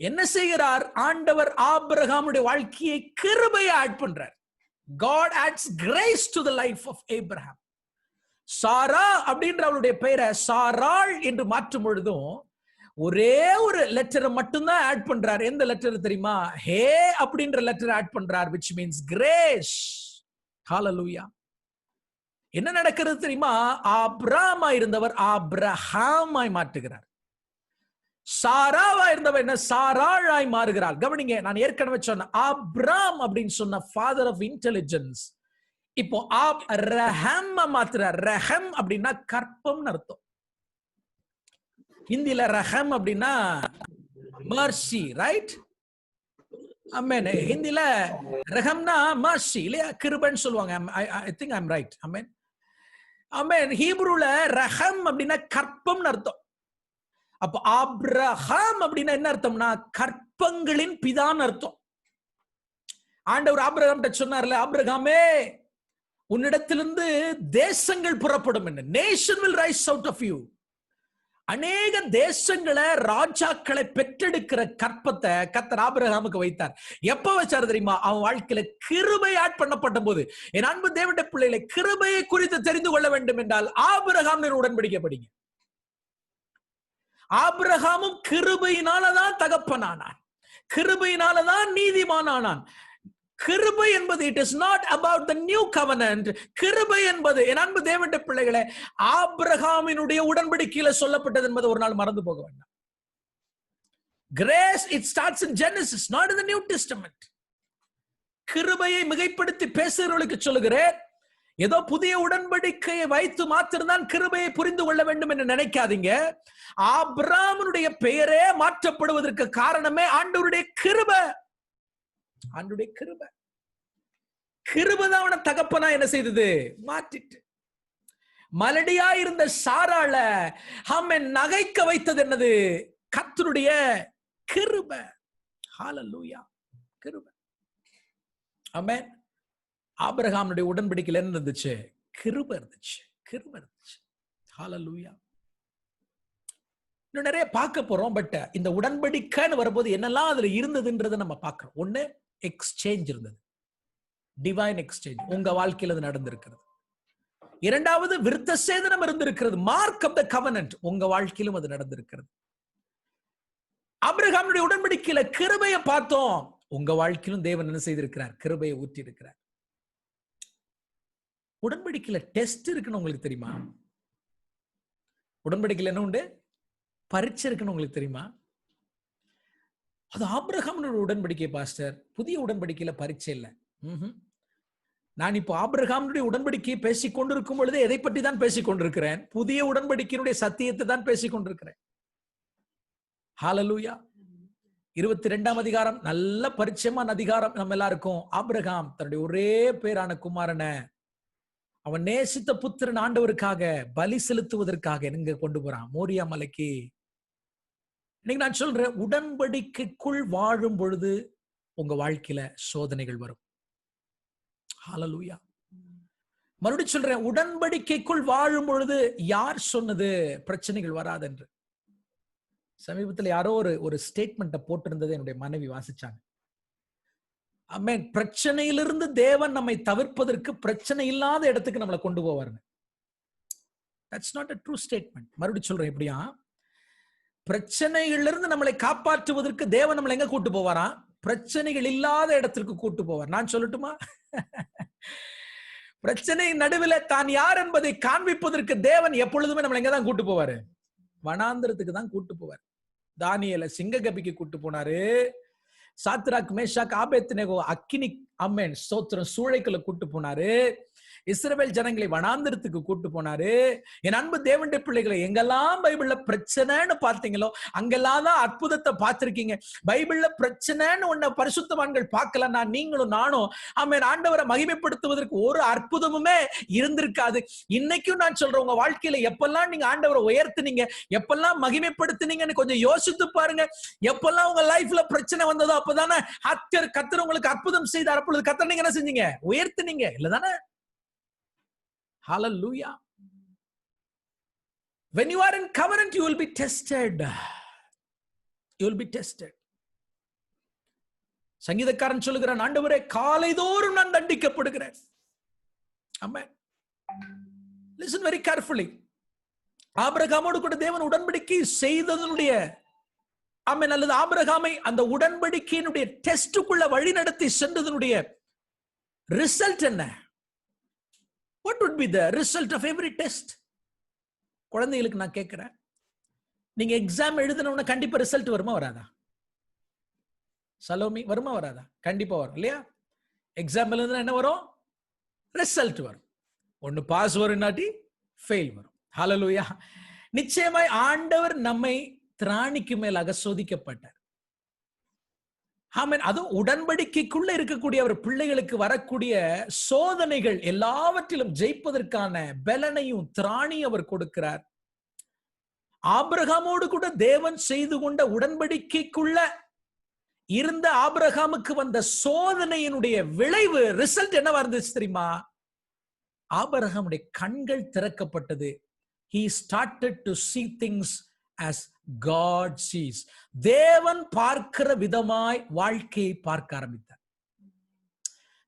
என்ன செய்கிறார் ஆண்டவர்? ஆபிரகாமுடைய வாழ்க்கையை கிருபையை ஆட் பண்றார். God adds grace to the life of Abraham. சாரா அப்படின்ற அவளுடைய பெயரை சாராள் என்று மாற்றும் பொழுதும் ஒரே ஒரு லெட்டரை மட்டும்தான் ஆட் பண்றார். எந்த லெட்டர் தெரியுமா? ஹே அப்படின்ற லெட்டர் ஆட் பண்றார், which means grace. ஹalleluya. என்ன நடக்கிறது தெரியுமா? ஆபிரகாமா இருந்தவர் ஆபிரகாமாய் மாற்றுகிறார். சாராவா இருந்தவர் என்ன சாராளாய் மாறுகிறார். கவனிங்க, நான் ஏற்கனவே சொன்ன ஆபிரகாம் அப்படின்னு சொன்ன ஃபாதர் ஆஃப் இன்டெலிஜென்ஸ் இப்போ ரஹம் மாத்துறார். ரஹம் அப்படின்னா கற்பம்னு அர்த்தம். ஹிந்தில ரஹம் அப்படின்னா மர்சி, ரைட்? ஆமென். ஹிந்தில ரஹம்னா மர்சி இல்லையா, கிருபைன்னு சொல்லுவாங்க. I think I am right. ஆமென். ஆமென். ஹீப்ரூல ரஹம் அப்படின்னா கற்பம்னு அர்த்தம். அப்ப ஆபிரகாம் அப்படின்னா என்ன அர்த்தம்னா கற்பங்களின் பிதான்னு அர்த்தம். ஆண்டவர் ஆபிரகாம் சொன்னார்ல, ஆபிரகாமே உன்னிடத்திலிருந்து தேசங்கள் புறப்படும் என்ன, nation will rise out of you. அநேக தேசங்களை ராஜாக்களை பெற்றெடுக்கிற கற்பத்தை கர்த்தர் ஆபிரகாமுக்கு வைத்தார். எப்ப வச்சாரு தெரியுமா? அவன் வாழ்க்கையில கிருபை ஆட் பண்ணப்பட்ட போது. என் அன்பு தேவனுடைய பிள்ளைகளை, கிருபையை குறித்து தெரிந்து கொள்ள வேண்டும் என்றால் ஆபிரகாம் உடன்படிக்கை படிங்க. ஆபிரகாமும் கிருபையினாலதான் தகப்பனானான், கிருபையினாலதான் நீதிமானானான். கிருபை என்பது it is not about the new கவர்னன்ட். கிருபை என்பது என் அன்பு தேவனுடைய பிள்ளைகளே ஆபிரகாமினுடைய உடன்படிக்கையில சொல்லப்பட்டது என்பது ஒரு நாள் மறந்து போக வேண்டாம். Grace it starts in Genesis, not in the new testament. கிருபையை மிகைப்படுத்தி பேசுகிறவர்களுக்கு சொல்லுகிறேன், ஏதோ புதிய உடன்படிக்கையை வைத்து மாத்திரம்தான் கிருபையை புரிந்து கொள்ள வேண்டும் என்று நினைக்காதீங்க. ஆபிரகாமினுடைய பெயரே மாற்றப்படுவதற்கு காரணமே ஆண்டவருடைய கிருபை. ஆண்டவருடைய கிருபை. கிருபை தான் அவனை தகப்பனா என்ன செய்தது? மாற்றிட்டு. மலடியா இருந்த சாராள அவன் நகைக்க வைத்தது என்னது? கர்த்தருடைய கிருபை. ஹalleluya. கிருபை. ஆமென். ஆபிரகாமுடைய உடன்படிக்கையில் என்ன இருந்துச்சு? கிருபை இருந்துச்சு. கிருபை இருந்துச்சு. ஹalleluya. இன்னும் நிறைய பார்க்க போறோம். பட் இந்த உடன்படிக்கைன்னு வரும்போது என்னெல்லாம் அதுல இருந்ததுன்றதை நம்ம பார்க்கிறோம். ஒண்ணு, எக்ஸ்சேஞ்ச் இருந்தது, டிவைன் எக்ஸ்சேஞ்ச். உங்க வாழ்க்கையில் அது நடந்திருக்கிறது. இரண்டாவது, விருத்த சேதனம் இருந்திருக்கிறது, மார்க் ஆஃப் த கவர்னன்ட். உங்க வாழ்க்கையிலும் அது நடந்திருக்கிறது. ஆபிரகாமுடைய உடன்படிக்கையில கிருபையை பார்த்தோம். உங்க வாழ்க்கையிலும் தேவன் என்ன செய்திருக்கிறார்? கிருபையை ஊற்றி இருக்கிறார். உடன்படிக்கையில டெஸ்ட் இருக்குன்னு உங்களுக்கு தெரியுமா? உடன்படிக்கையில என்ன உண்டு? பரீட்சை இருக்குன்னு உங்களுக்கு தெரியுமா? அது ஆபிரகாமுடைய உடன்படிக்கை பாஸ்டர். புதிய உடன்படிக்கையில பரீட்சை இல்லை. நான் இப்போ ஆபிரகாமுடைய உடன்படிக்கையை பேசிக் கொண்டிருக்கும் பொழுது எதை பற்றி தான் பேசிக் கொண்டிருக்கிறேன்? புதிய உடன்படிக்கையினுடைய சத்தியத்தை தான் பேசிக் கொண்டிருக்கிறேன். ஹalleluya. 22ஆம் அதிகாரம் நல்ல பரிச்சயமான அதிகாரம் நம்ம எல்லாருக்கும். ஆபிரகாம் தன்னுடைய ஒரே பேரான குமாரனை அவன் நேசித்த புத்திரன் ஆண்டவருக்காக பலி செலுத்துவதற்காக எங்க கொண்டு போறான்? மோரியா மலைக்கு. இன்னைக்கு நான் சொல்றேன், உடன்படிக்கைக்குள் வாழும் பொழுது உங்க வாழ்க்கையில சோதனைகள் வரும். ஹalleluya. மறுபடியும் சொல்றேன், உடன்படிக்கைக்குள் வாழும் பொழுது யார் சொன்னது பிரச்சனைகள் வராது என்று? சமீபத்தில் யாரோ ஒரு ஸ்டேட்மெண்ட்டை போட்டிருந்ததை என்னுடைய மனைவி வாசிச்சாங்க. ஆமென். பிரச்சனையிலிருந்து தேவன் நம்மை தவிர்ப்பதற்கு பிரச்சனை இல்லாத இடத்துக்கு நம்மளை கொண்டு போவாருங்க. That's not a true statement. மறுபடியும் சொல்றேன், எப்படியா பிரச்சனைகளிலிருந்து நம்மளை காப்பாற்றுவதற்கு தேவன் நம்மளை எங்க கூட்டு போவாரா? பிரச்சனைகள் இல்லாத இடத்திற்கு கூட்டு போவார். நான் சொல்லட்டுமா? பிரச்சனை நடுவில் தான் யார் என்பதை காண்பிப்பதற்கு தேவன் எப்பொழுதுமே நம்மளை எங்கதான் கூட்டு போவாரு? வனாந்திரத்துக்கு தான் கூட்டு போவார். தானியேலை சிங்க கபிக்கு கூட்டு போனாரு. சாத்ராக் மேஷாக் ஆபேத்நேகோ அக்கினி, ஆமென், ஸ்தோத்திரம், சூளைக்குள்ள கூட்டு போனாரு. இஸ்ரவேல் ஜனங்களை வனாந்திரத்துக்கு கூட்டு போனாரு. என் அன்பு தேவனுடைய பிள்ளைகளை, எங்கெல்லாம் பைபிள்ல பிரச்சனைன்னு பார்த்தீங்களோ அங்கெல்லாம் தான் அற்புதத்தை பார்த்திருக்கீங்க. பைபிள்ல பிரச்சனைன்னு ஒன்ன பரிசுத்தவான்கள் பார்க்கலன்னா நீங்களும் நானும் ஆமென் ஆண்டவரை மகிமைப்படுத்துவதற்கு ஒரு அற்புதமுமே இருந்திருக்காது. இன்னைக்கும் நான் சொல்றேன், உங்க வாழ்க்கையில எப்பெல்லாம் நீங்க ஆண்டவரை உயர்த்துனீங்க, எப்பெல்லாம் மகிமைப்படுத்துனீங்கன்னு கொஞ்சம் யோசித்து பாருங்க. எப்பெல்லாம் உங்க லைஃப்ல பிரச்சனை வந்ததோ அப்பதானே கர்த்தர் உங்களுக்கு அற்புதம் செய்தார். அப்பொழுது கர்த்தர் நீங்க என்ன செஞ்சீங்க? உயர்த்துனீங்க இல்லதானே? Hallelujah. When you are in covenant, you will be tested. You will be tested. சங்கீதக்காரன் சொல்லுகிறான், ஆண்டவரே காலைதோறும் நான் தண்டிக்கப்படுகிறேன். ஆமென். Listen very carefully. ஆபிரகாமோடு கூட தேவன் உடன்படிக்கை செய்ததனுடைய ஆமென் அல்லது ஆபிரகாமை அந்த உடன்படிக்கையினுடைய டெஸ்டுக்குள்ள வழி நடத்தி சென்றதனுடைய ரிசல்ட் என்ன? What would be the result of every test? குழந்தைகளுக்கு நான் கேட்கிறேன், நீங்க எக்ஸாம் எழுதினவன கண்டிப்பா ரிசல்ட் வருமா வராதா? சலோமி, வருமா வராதா? கண்டிப்பா வரும் இல்லையா? எக்ஸாம் எழுதுனா என்ன வரும்? ரிசல்ட் வரும். ஒன்னு பாஸ் வரும், இல்லாட்டி ஃபெயில் வரும். ஹல்லேலூயா. நிச்சயமாய் ஆண்டவர் நம்மை திராணிக்கு மேலாக சோதிக்கப்பட்டார். ஆமென். அது உடன்படிக்கைக்குள்ள இருக்கக்கூடிய அவர் பிள்ளைகளுக்கு வரக்கூடிய சோதனைகள் எல்லாவற்றிலும் ஜெயிப்பதற்கான பலனையும் திராணியும் அவர் கொடுக்கிறார். ஆபிரகாமோடு கூட தேவன் செய்து கொண்ட உடன்படிக்கைக்குள்ள இருந்த ஆபிரகாமுக்கு வந்த சோதனையினுடைய விளைவு ரிசல்ட் என்னவா இருந்துச்சு தெரியுமா? ஆபிரகாமுடைய கண்கள் திறக்கப்பட்டது. He started to see things as God sees. தேவன் பார்க்கிற விதமாய் வாழ்க்கையை பார்க்க ஆரம்பித்தார்.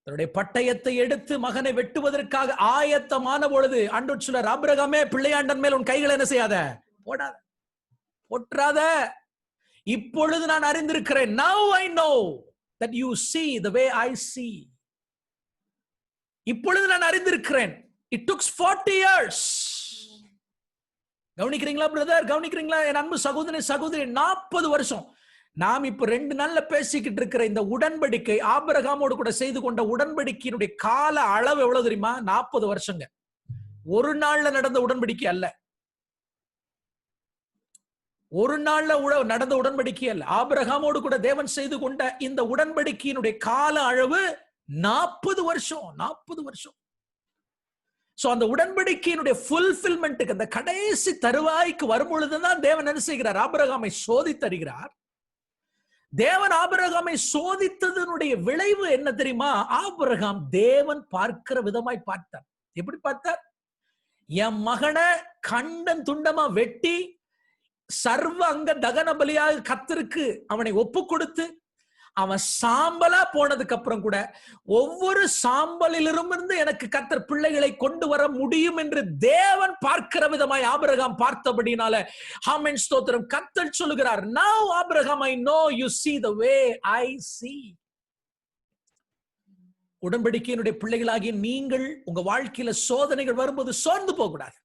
தன்னுடைய பட்டயத்தை எடுத்து மகனை வெட்டுவதற்காக ஆயத்தமான பொழுது ஆண்டவர் சொல்றார், ஆபிரகாமே பிள்ளையாண்டன் மேல் உன் கைகளை என்ன செய்யாத, போடாத, போற்றாத. இப்பொழுது நான் அறிந்திருக்கிறேன். Now I know that you see the way I see. இப்பொழுது நான் அறிந்திருக்கிறேன். It took 40 years. கவனிக்கிறீங்களா பிரதர்? கவனிக்கிறீங்களா என் அன்பு சகோதரி சகோதரி? 40 வருஷம். நாம் இப்ப 2 நாள்ல பேசிக்கிட்டு இருக்கிற இந்த உடன்படிக்கை, ஆபிரகாமோடு கூட செய்து கொண்ட உடன்படிக்கையினுடைய கால அளவு எவ்வளவு தெரியுமா? 40 வருஷங்க. ஒரு நாள்ல நடந்த உடன்படிக்கை அல்ல. ஒரு நாள்ல நடந்த உடன்படிக்கை அல்ல. ஆபிரகாமோடு கூட தேவன் செய்து கொண்ட இந்த உடன்படிக்கையினுடைய கால அளவு 40 வருஷம். 40 வருஷம். சோ அந்த உடன்படிக்கையினுடைய ஃபுல்ஃபில்மென்ட்க்கு, அந்த கடைசி தருவாய்க்கு வரும் பொழுதுதான் தேவன் என்ன செய்கிறார்? ஆபிரகாமை சோதித்தருகிறார். தேவன் ஆபிரகாமை சோதித்ததனுடைய விளைவு என்ன தெரியுமா? ஆபிரகாம் தேவன் பார்க்கிற விதமாய் பார்த்தார். எப்படி பார்த்தார்? என் மகனை கண்டன் துண்டமா வெட்டி சர்வ அங்க தகன பலியாக கர்த்தருக்கு அவனை ஒப்பு கொடுத்து அவன் சாம்பலா போனதுக்கு அப்புறம் கூட ஒவ்வொரு சாம்பலிலிருந்து எனக்கு கர்த்தர் பிள்ளைகளை கொண்டு வர முடியும் என்று தேவன் பார்க்கிற விதமாய் ஆபிரகாம் பார்த்தபடினால ஆமென் ஸ்தோத்திரம். கர்த்தர் சொல்லுகிறார், now Abraham I know you see the way I see. உடன்படிக்கையினுடைய பிள்ளைகளாகிய நீங்கள் உங்க வாழ்க்கையில சோதனைகள் வரும்போது சோர்ந்து போக கூடாது,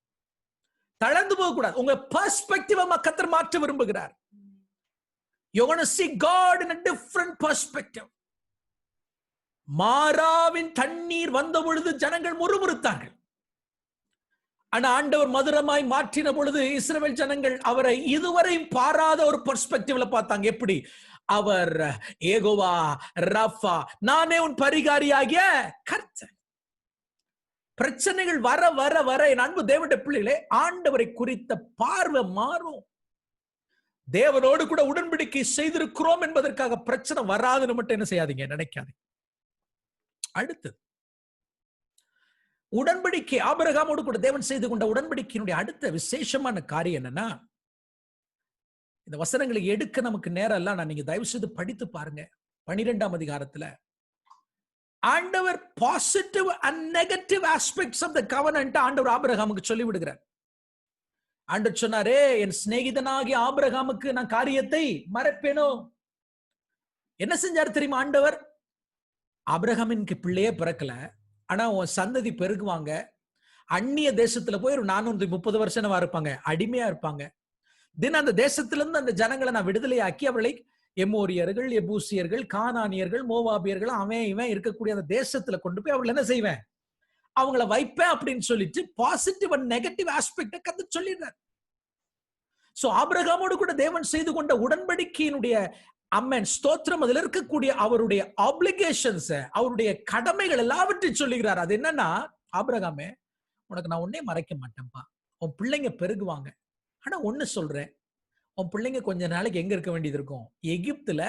தளர்ந்து போக கூடாது. உங்க பெர்ஸ்பெக்டிவ் கர்த்தர் மாற்ற விரும்புகிறார். You're going to see God in a different perspective. மாராவின் தண்ணீர் வந்த பொழுது ஜனங்கள் முறுமுறுத்தார்கள். ஆனா ஆண்டவர் மதுரமாய் மாற்றின பொழுது இஸ்ரவேல் ஜனங்கள் அவரை இதுவரையும் பாராத ஒரு பெர்ஸ்பெக்டிவ்ல பார்த்தாங்க. எப்படி? அவர் ஏகோவா ரஃபா, நானே உன் பரிகாரியாகிய கர்த்தர். பிரச்சனைகள் வர வர வர என் அன்பு தேவனுடைய பிள்ளைகளே, ஆண்டவரை குறித்த பார்வை மாறும். தேவனோடு கூட உடன்படிக்கை செய்திருக்கிறோம் என்பதற்காக பிரச்சனை வராதுன்னு மட்டும் என்ன செய்யாதீங்க, நினைக்காதீங்க. அடுத்தது உடன்படிக்கை, ஆபிரகாமோடு கூட தேவன் செய்து கொண்ட உடன்படிக்கையினுடைய அடுத்த விசேஷமான காரியம் என்னன்னா, இந்த வசனங்களை எடுக்க நமக்கு நேரம் இல்ல, நான் நீங்க தயவு செய்து படித்து பாருங்க. 12ஆம் அதிகாரத்துல ஆண்டவர் positive and negative aspects of the covenant ஆண்டவர் ஆபிரகாமுக்கு சொல்லி விடுகிறார். ஆண்டவர் சொன்னாரே, என் சிநேகிதனாகிய ஆபிரகாமுக்கு நான் காரியத்தை மறைப்பேனோ? என்ன செஞ்சார் தெரியுமா ஆண்டவர்? ஆபிரகாமின்க்கு பிள்ளையே பிறக்கல, ஆனா உன் சந்ததி பெருகுவாங்க, அந்நிய தேசத்துல போய் ஒரு 430 வருஷம் இருப்பாங்க, அடிமையா இருப்பாங்க. தின அந்த தேசத்திலிருந்து அந்த ஜனங்களை நான் விடுதலையாக்கி அவர்களை எமோரியர்கள், எபூசியர்கள், கானானியர்கள், மோவாபியர்கள், அவன் இவன் இருக்கக்கூடிய அந்த தேசத்துல கொண்டு போய் அவர்கள் என்ன செய்வேன்? அவங்கள வைப்பேன் அப்படின்னு சொல்லிட்டு பாசிட்டிவ் அண்ட் நெகட்டிவ் ஆஸ்பெக்ட கர்த்தர் சொல்லிடுறார். சோ ஆபிரகாமோடு கூட தேவன் செய்து கொண்ட உடன்படிக்கையினுடைய அம்மன் ஸ்தோத்திரம், அதில் இருக்கக்கூடிய அவருடைய ஆப்ளிகேஷன்ஸ், அவருடைய கடமைகள் எல்லாவற்றையும் சொல்லுகிறார். அது என்னன்னா, ஆபிரகாமே உனக்கு நான் ஒன்னே மறைக்க மாட்டேன்ப்பா, உன் பிள்ளைங்க பெருகுவாங்க. ஆனா ஒண்ணு சொல்றேன், உன் பிள்ளைங்க கொஞ்ச நாளைக்கு எங்க இருக்க வேண்டியது இருக்கும், எகிப்துல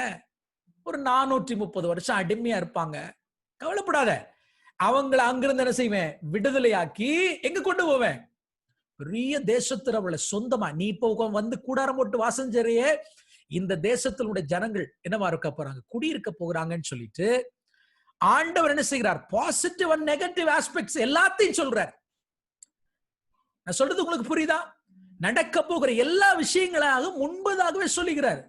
ஒரு 430 வருஷம் அடிமையா இருப்பாங்க. கவலைப்படாத, அவங்கள அங்கிருந்து என்ன செய்வேன், விடுதலையாக்கி எங்க கொண்டு போவேன், பெரிய தேசத்துல அவளை சொந்தமா, நீ இப்ப வந்து கூடாரம் போட்டு வாசஞ்சரையே இந்த தேசத்தினுடைய ஜனங்கள் என்னவா இருக்க போறாங்க, குடியிருக்க போகிறாங்கன்னு சொல்லிட்டு ஆண்டவர் என்ன செய்கிறார், பாசிட்டிவ் அண்ட் நெகட்டிவ் ஆஸ்பெக்ட்ஸ் எல்லாத்தையும் சொல்றார். நான் சொல்றது உங்களுக்கு புரியுதா? நடக்க போகிற எல்லா விஷயங்களாக முன்பதாகவே சொல்லுகிறார்.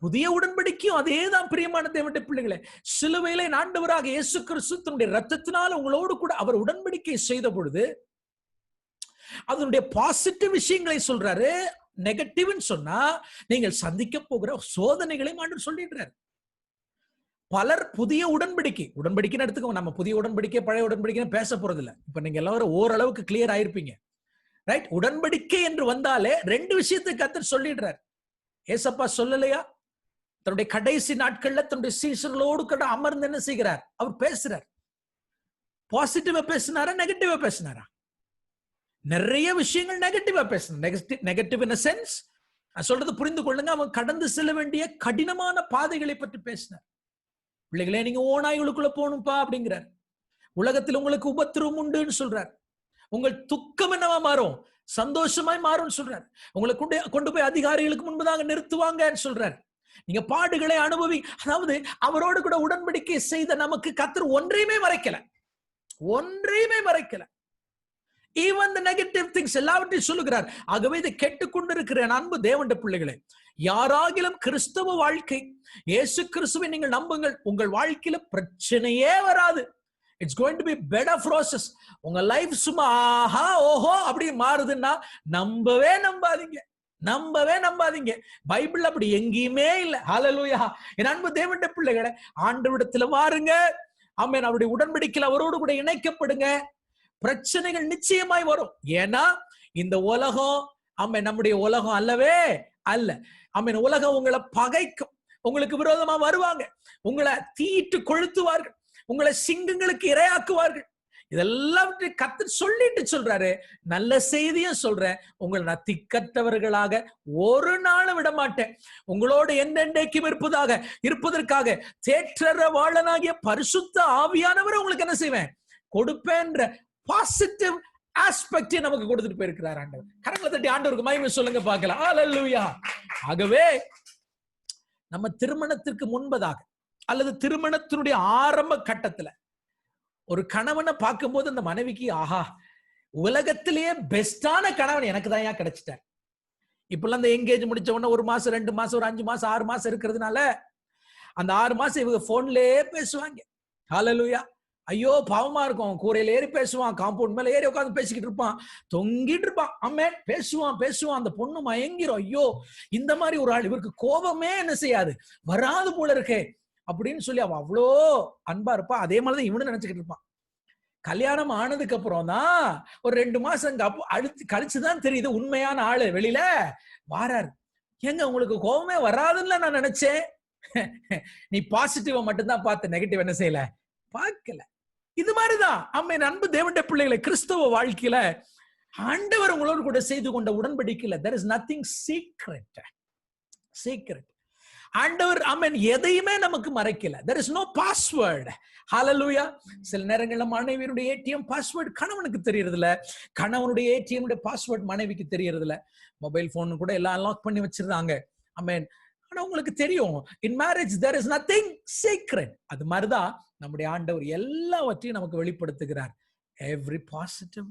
புதிய உடன்படிக்கையும் அதேதான் பிரியமான தேவனுடைய பிள்ளைகளே. சிலுவையிலே ஆண்டவராக இயேசு கிறிஸ்து தன்னுடைய இரத்தத்தினால் உங்களோடு கூட அவர் உடன்படிக்கை செய்த பொழுது அதனுடைய பாசிட்டிவ் விஷயங்களை சொல்றாரு. நெகட்டிவ்னு சொன்னா நீங்கள் சந்திக்க போகிற சோதனைகளையும் ஆண்டவர் சொல்லிடுறாரு. பலர் புதிய உடன்படிக்கைன்னு எடுத்துக்கோங்க. நம்ம புதிய உடன்படிக்கை பழைய உடன்படிக்கைன்னு பேச போறது இல்ல. இப்ப நீங்க எல்லாரும் ஓரளவுக்கு கிளியர் ஆயிருப்பீங்க, ரைட்? உடன்படிக்கை என்று வந்தாலே ரெண்டு விஷயத்தை கர்த்தர் சொல்லிடுறார். ஏசப்பா சொல்லலையா, தன்னுடைய கடைசி நாட்கள்ல தன்னுடைய சீஷர்களோடு கூட அமர்ந்து என்ன செய்கிறார், அவர் பேசுறார். பாசிட்டிவா பேசினாரா நெகட்டிவா பேசினாரா? நிறைய விஷயங்கள் நெகட்டிவா பேசினார். நெகட்டிவ் இன் சென்ஸ், நான் சொல்றது புரிந்து கொள்ளுங்க, அவன் கடந்து செல்ல வேண்டிய கடினமான பாதைகளை பற்றி பேசினார். பிள்ளைகளே, நீங்க ஓநாய்களுக்குள்ள போகணும்பா அப்படிங்கிறார். உலகத்தில் உங்களுக்கு உபத்திரவம் உண்டுன்னு சொல்றார். உங்கள் துக்கம் என்னவா மாறும், சந்தோஷமாய் மாறும் சொல்றார். உங்களை கொண்டு போய் அதிகாரிகளுக்கு முன்பதாக நிறுத்துவாங்கன்னு சொல்றார். நீங்க பாடுகளை அனுபவி, அதாவது அவரோடு கூட உடன்படிக்கை செய்த நமக்கு கர்த்தர் ஒன்றையுமே மறைக்கல. ஈவன் தி நெகட்டிவ் திங்ஸ் எல்லாவற்றையும் சொல்லுகிறார். ஆகவே இதை கேட்டுக்கொண்டிருக்கிற அன்பு தேவனுடைய பிள்ளைகளே, யாராகிலும் கிறிஸ்தவ வாழ்க்கை, இயேசு கிறிஸ்துவை நீங்கள் நம்புங்கள், உங்கள் வாழ்க்கையில பிரச்சனையே வராது. It's going to be better process. உங்க லைஃப் சும்மா ஆஹா ஓஹோ அப்படி மாறுதுன்னா நம்பவே நம்பாதீங்க. பைபிள் அப்படி எங்கேயுமே இல்ல. ஹல்லேலூயா. என் அன்பு தேவனுடைய பிள்ளைகளே, ஆண்டவரிடத்துல வாருங்க. ஆமென். அவருடைய உடன்படிக்கையில் அவரோடு கூட இணைக்கப்படுங்க. பிரச்சனைகள் நிச்சயமாய் வரும். ஏன்னா இந்த உலகம் ஆமென் நம்முடைய உலகம் அல்லவே அல்ல. ஆமென். உலகம் உங்களை பகைக்கும், உங்களுக்கு விரோதமா வருவாங்க, உங்களை தீட்டு கொளுத்துவார்கள், உங்களை சிங்கங்களுக்கு இரையாக்குவார்கள். இதெல்லாம் கர்த்தர் சொல்லிட்டு சொல்றாரு, நல்ல செய்தியும் சொல்றேன், உங்களை நான் திக்கற்றவர்களாக ஒரு நாளும் விட மாட்டேன். உங்களோடு என்னென்றைக்கும் இருப்பதற்காக தேற்றற வாழனாகிய பரிசுத்த ஆவியானவரை உங்களுக்கு என்ன செய்வேன், கொடுப்பேன்ற பாசிட்டிவ் ஆஸ்பெக்ட் நமக்கு கொடுத்துட்டு போயிருக்கிறார் ஆண்டவர். கரங்களை தட்டி ஆண்டவருக்கு மகிமை சொல்லுங்க பார்க்கலாம். ஹல்லேலூயா. ஆகவே நம்ம திருமணத்திற்கு முன்பதாக அல்லது திருமணத்தினுடைய ஆரம்ப கட்டத்துல ஒரு கணவனை பார்க்கும்போது அந்த மனைவிக்கு ஆஹா, உலகத்திலேயே பெஸ்டான கணவன் எனக்கு தான் ஏன் கிடைச்சிட்டார். இப்பெல்லாம் அந்த எங்கேஜ் முடிச்ச உடனே 1 மாசம் 2 மாசம் ஒரு 5 மாசம் 6 மாசம் இருக்கிறதுனால அந்த 6 மாசம் இவங்க போன்லயே பேசுவாங்க. ஹல்லேலூயா. ஐயோ பாவமா இருக்கும். கூரையில ஏறி பேசுவான், காம்பவுண்ட் மேல ஏறி உட்காந்து பேசிக்கிட்டு இருப்பான், தொங்கிட்டு இருப்பான். ஆமென். பேசுவான். அந்த பொண்ணு மயங்கிரும். ஐயோ, இந்த மாதிரி ஒரு ஆள், இவருக்கு கோபமே என்ன செய்யாது, வராது போல இருக்கே அப்படின்னு சொல்லி அவன் அவ்வளோ அன்பா இருப்பான். அதே மாதிரிதான் இவனு நினைச்சுக்கிட்டு இருப்பான். கல்யாணம் ஆனதுக்கு அப்புறம் தான் ஒரு 2 மாசம் கழிச்சுதான் தெரியுது உண்மையான ஆளு வெளியில வாராரு. ஏங்க உங்களுக்கு கோபமே வராதுன்னு நான் நினைச்சேன். நீ பாசிட்டிவா மட்டும்தான் பார்த்த, நெகட்டிவ் என்ன செய்யல, பார்க்கல. இது மாதிரிதான் ஆமென். அன்பு தேவனுடைய பிள்ளைகளை, கிறிஸ்தவ வாழ்க்கையில ஆண்டவர் உங்களோடு கூட செய்து கொண்ட உடன்படிக்கையில there is nothing secret. ஆண்டவர் ஆமென் எதையுமே நமக்கு மறைக்கல. there is no password. ஹல்லேலூயா. சில நேரங்கள்ல மனைவியுடைய ஏடிஎம் பாஸ்வேர்டு கணவனுக்கு தெரியறது இல்ல, கணவனுடைய ஏடிஎம் உடைய பாஸ்வேர்டு மனைவிக்கு தெரியறது இல்ல. மொபைல் போன் கூட எல்லாம் அன்லாக் பண்ணி வச்சிருந்தாங்க. ஆமென். ஆனா உங்களுக்கு தெரியும், in marriage there is nothing secret. அது மாதிரிதான் நம்முடைய ஆண்டவர் எல்லாவற்றையும் நமக்கு வெளிப்படுத்துகிறார். every positive